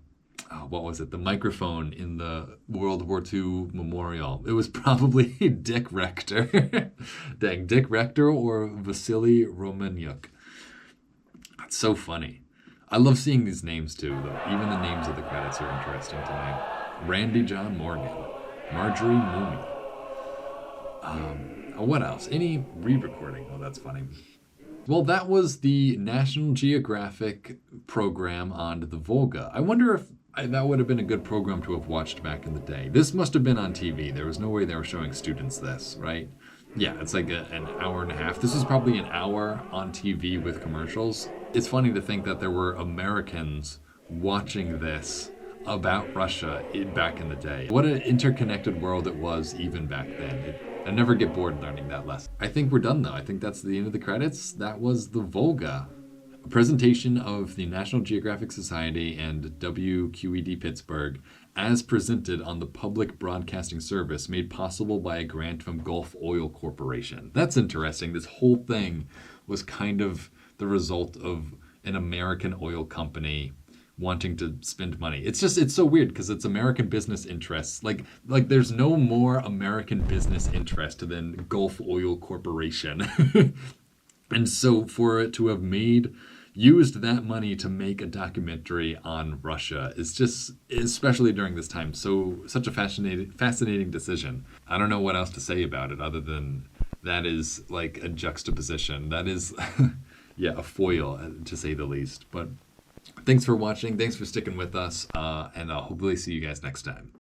what was it? The microphone in the World War II memorial. It was probably Dick Rector. Dang, Dick Rector or Vasily Romanyuk. That's so funny. I love seeing these names too, though. Even the names of the credits are interesting to me. Randy John Morgan. Marjorie Mooney. What else? Any re-recording? Oh, that's funny. Well, that was the National Geographic program on the Volga. I wonder if that would have been a good program to have watched back in the day. This must have been on TV. There was no way they were showing students this, right? Yeah, it's like an hour and a half. This was probably an hour on TV with commercials. It's funny to think that there were Americans watching this about Russia back in the day. What an interconnected world it was even back then. I never get bored learning that lesson. I think we're done though. I think that's the end of the credits. That was the Volga. A presentation of the National Geographic Society and WQED Pittsburgh as presented on the Public Broadcasting Service made possible by a grant from Gulf Oil Corporation. That's interesting. This whole thing was kind of the result of an American oil company wanting to spend money. It's so weird because it's American business interests. Like there's no more American business interest than Gulf Oil Corporation. And so for it to have used that money to make a documentary on Russia is just, especially during this time, such a fascinating decision. I don't know what else to say about it other than that is like a juxtaposition. That is, yeah, a foil to say the least. But thanks for watching. Thanks for sticking with us. And I'll hopefully see you guys next time.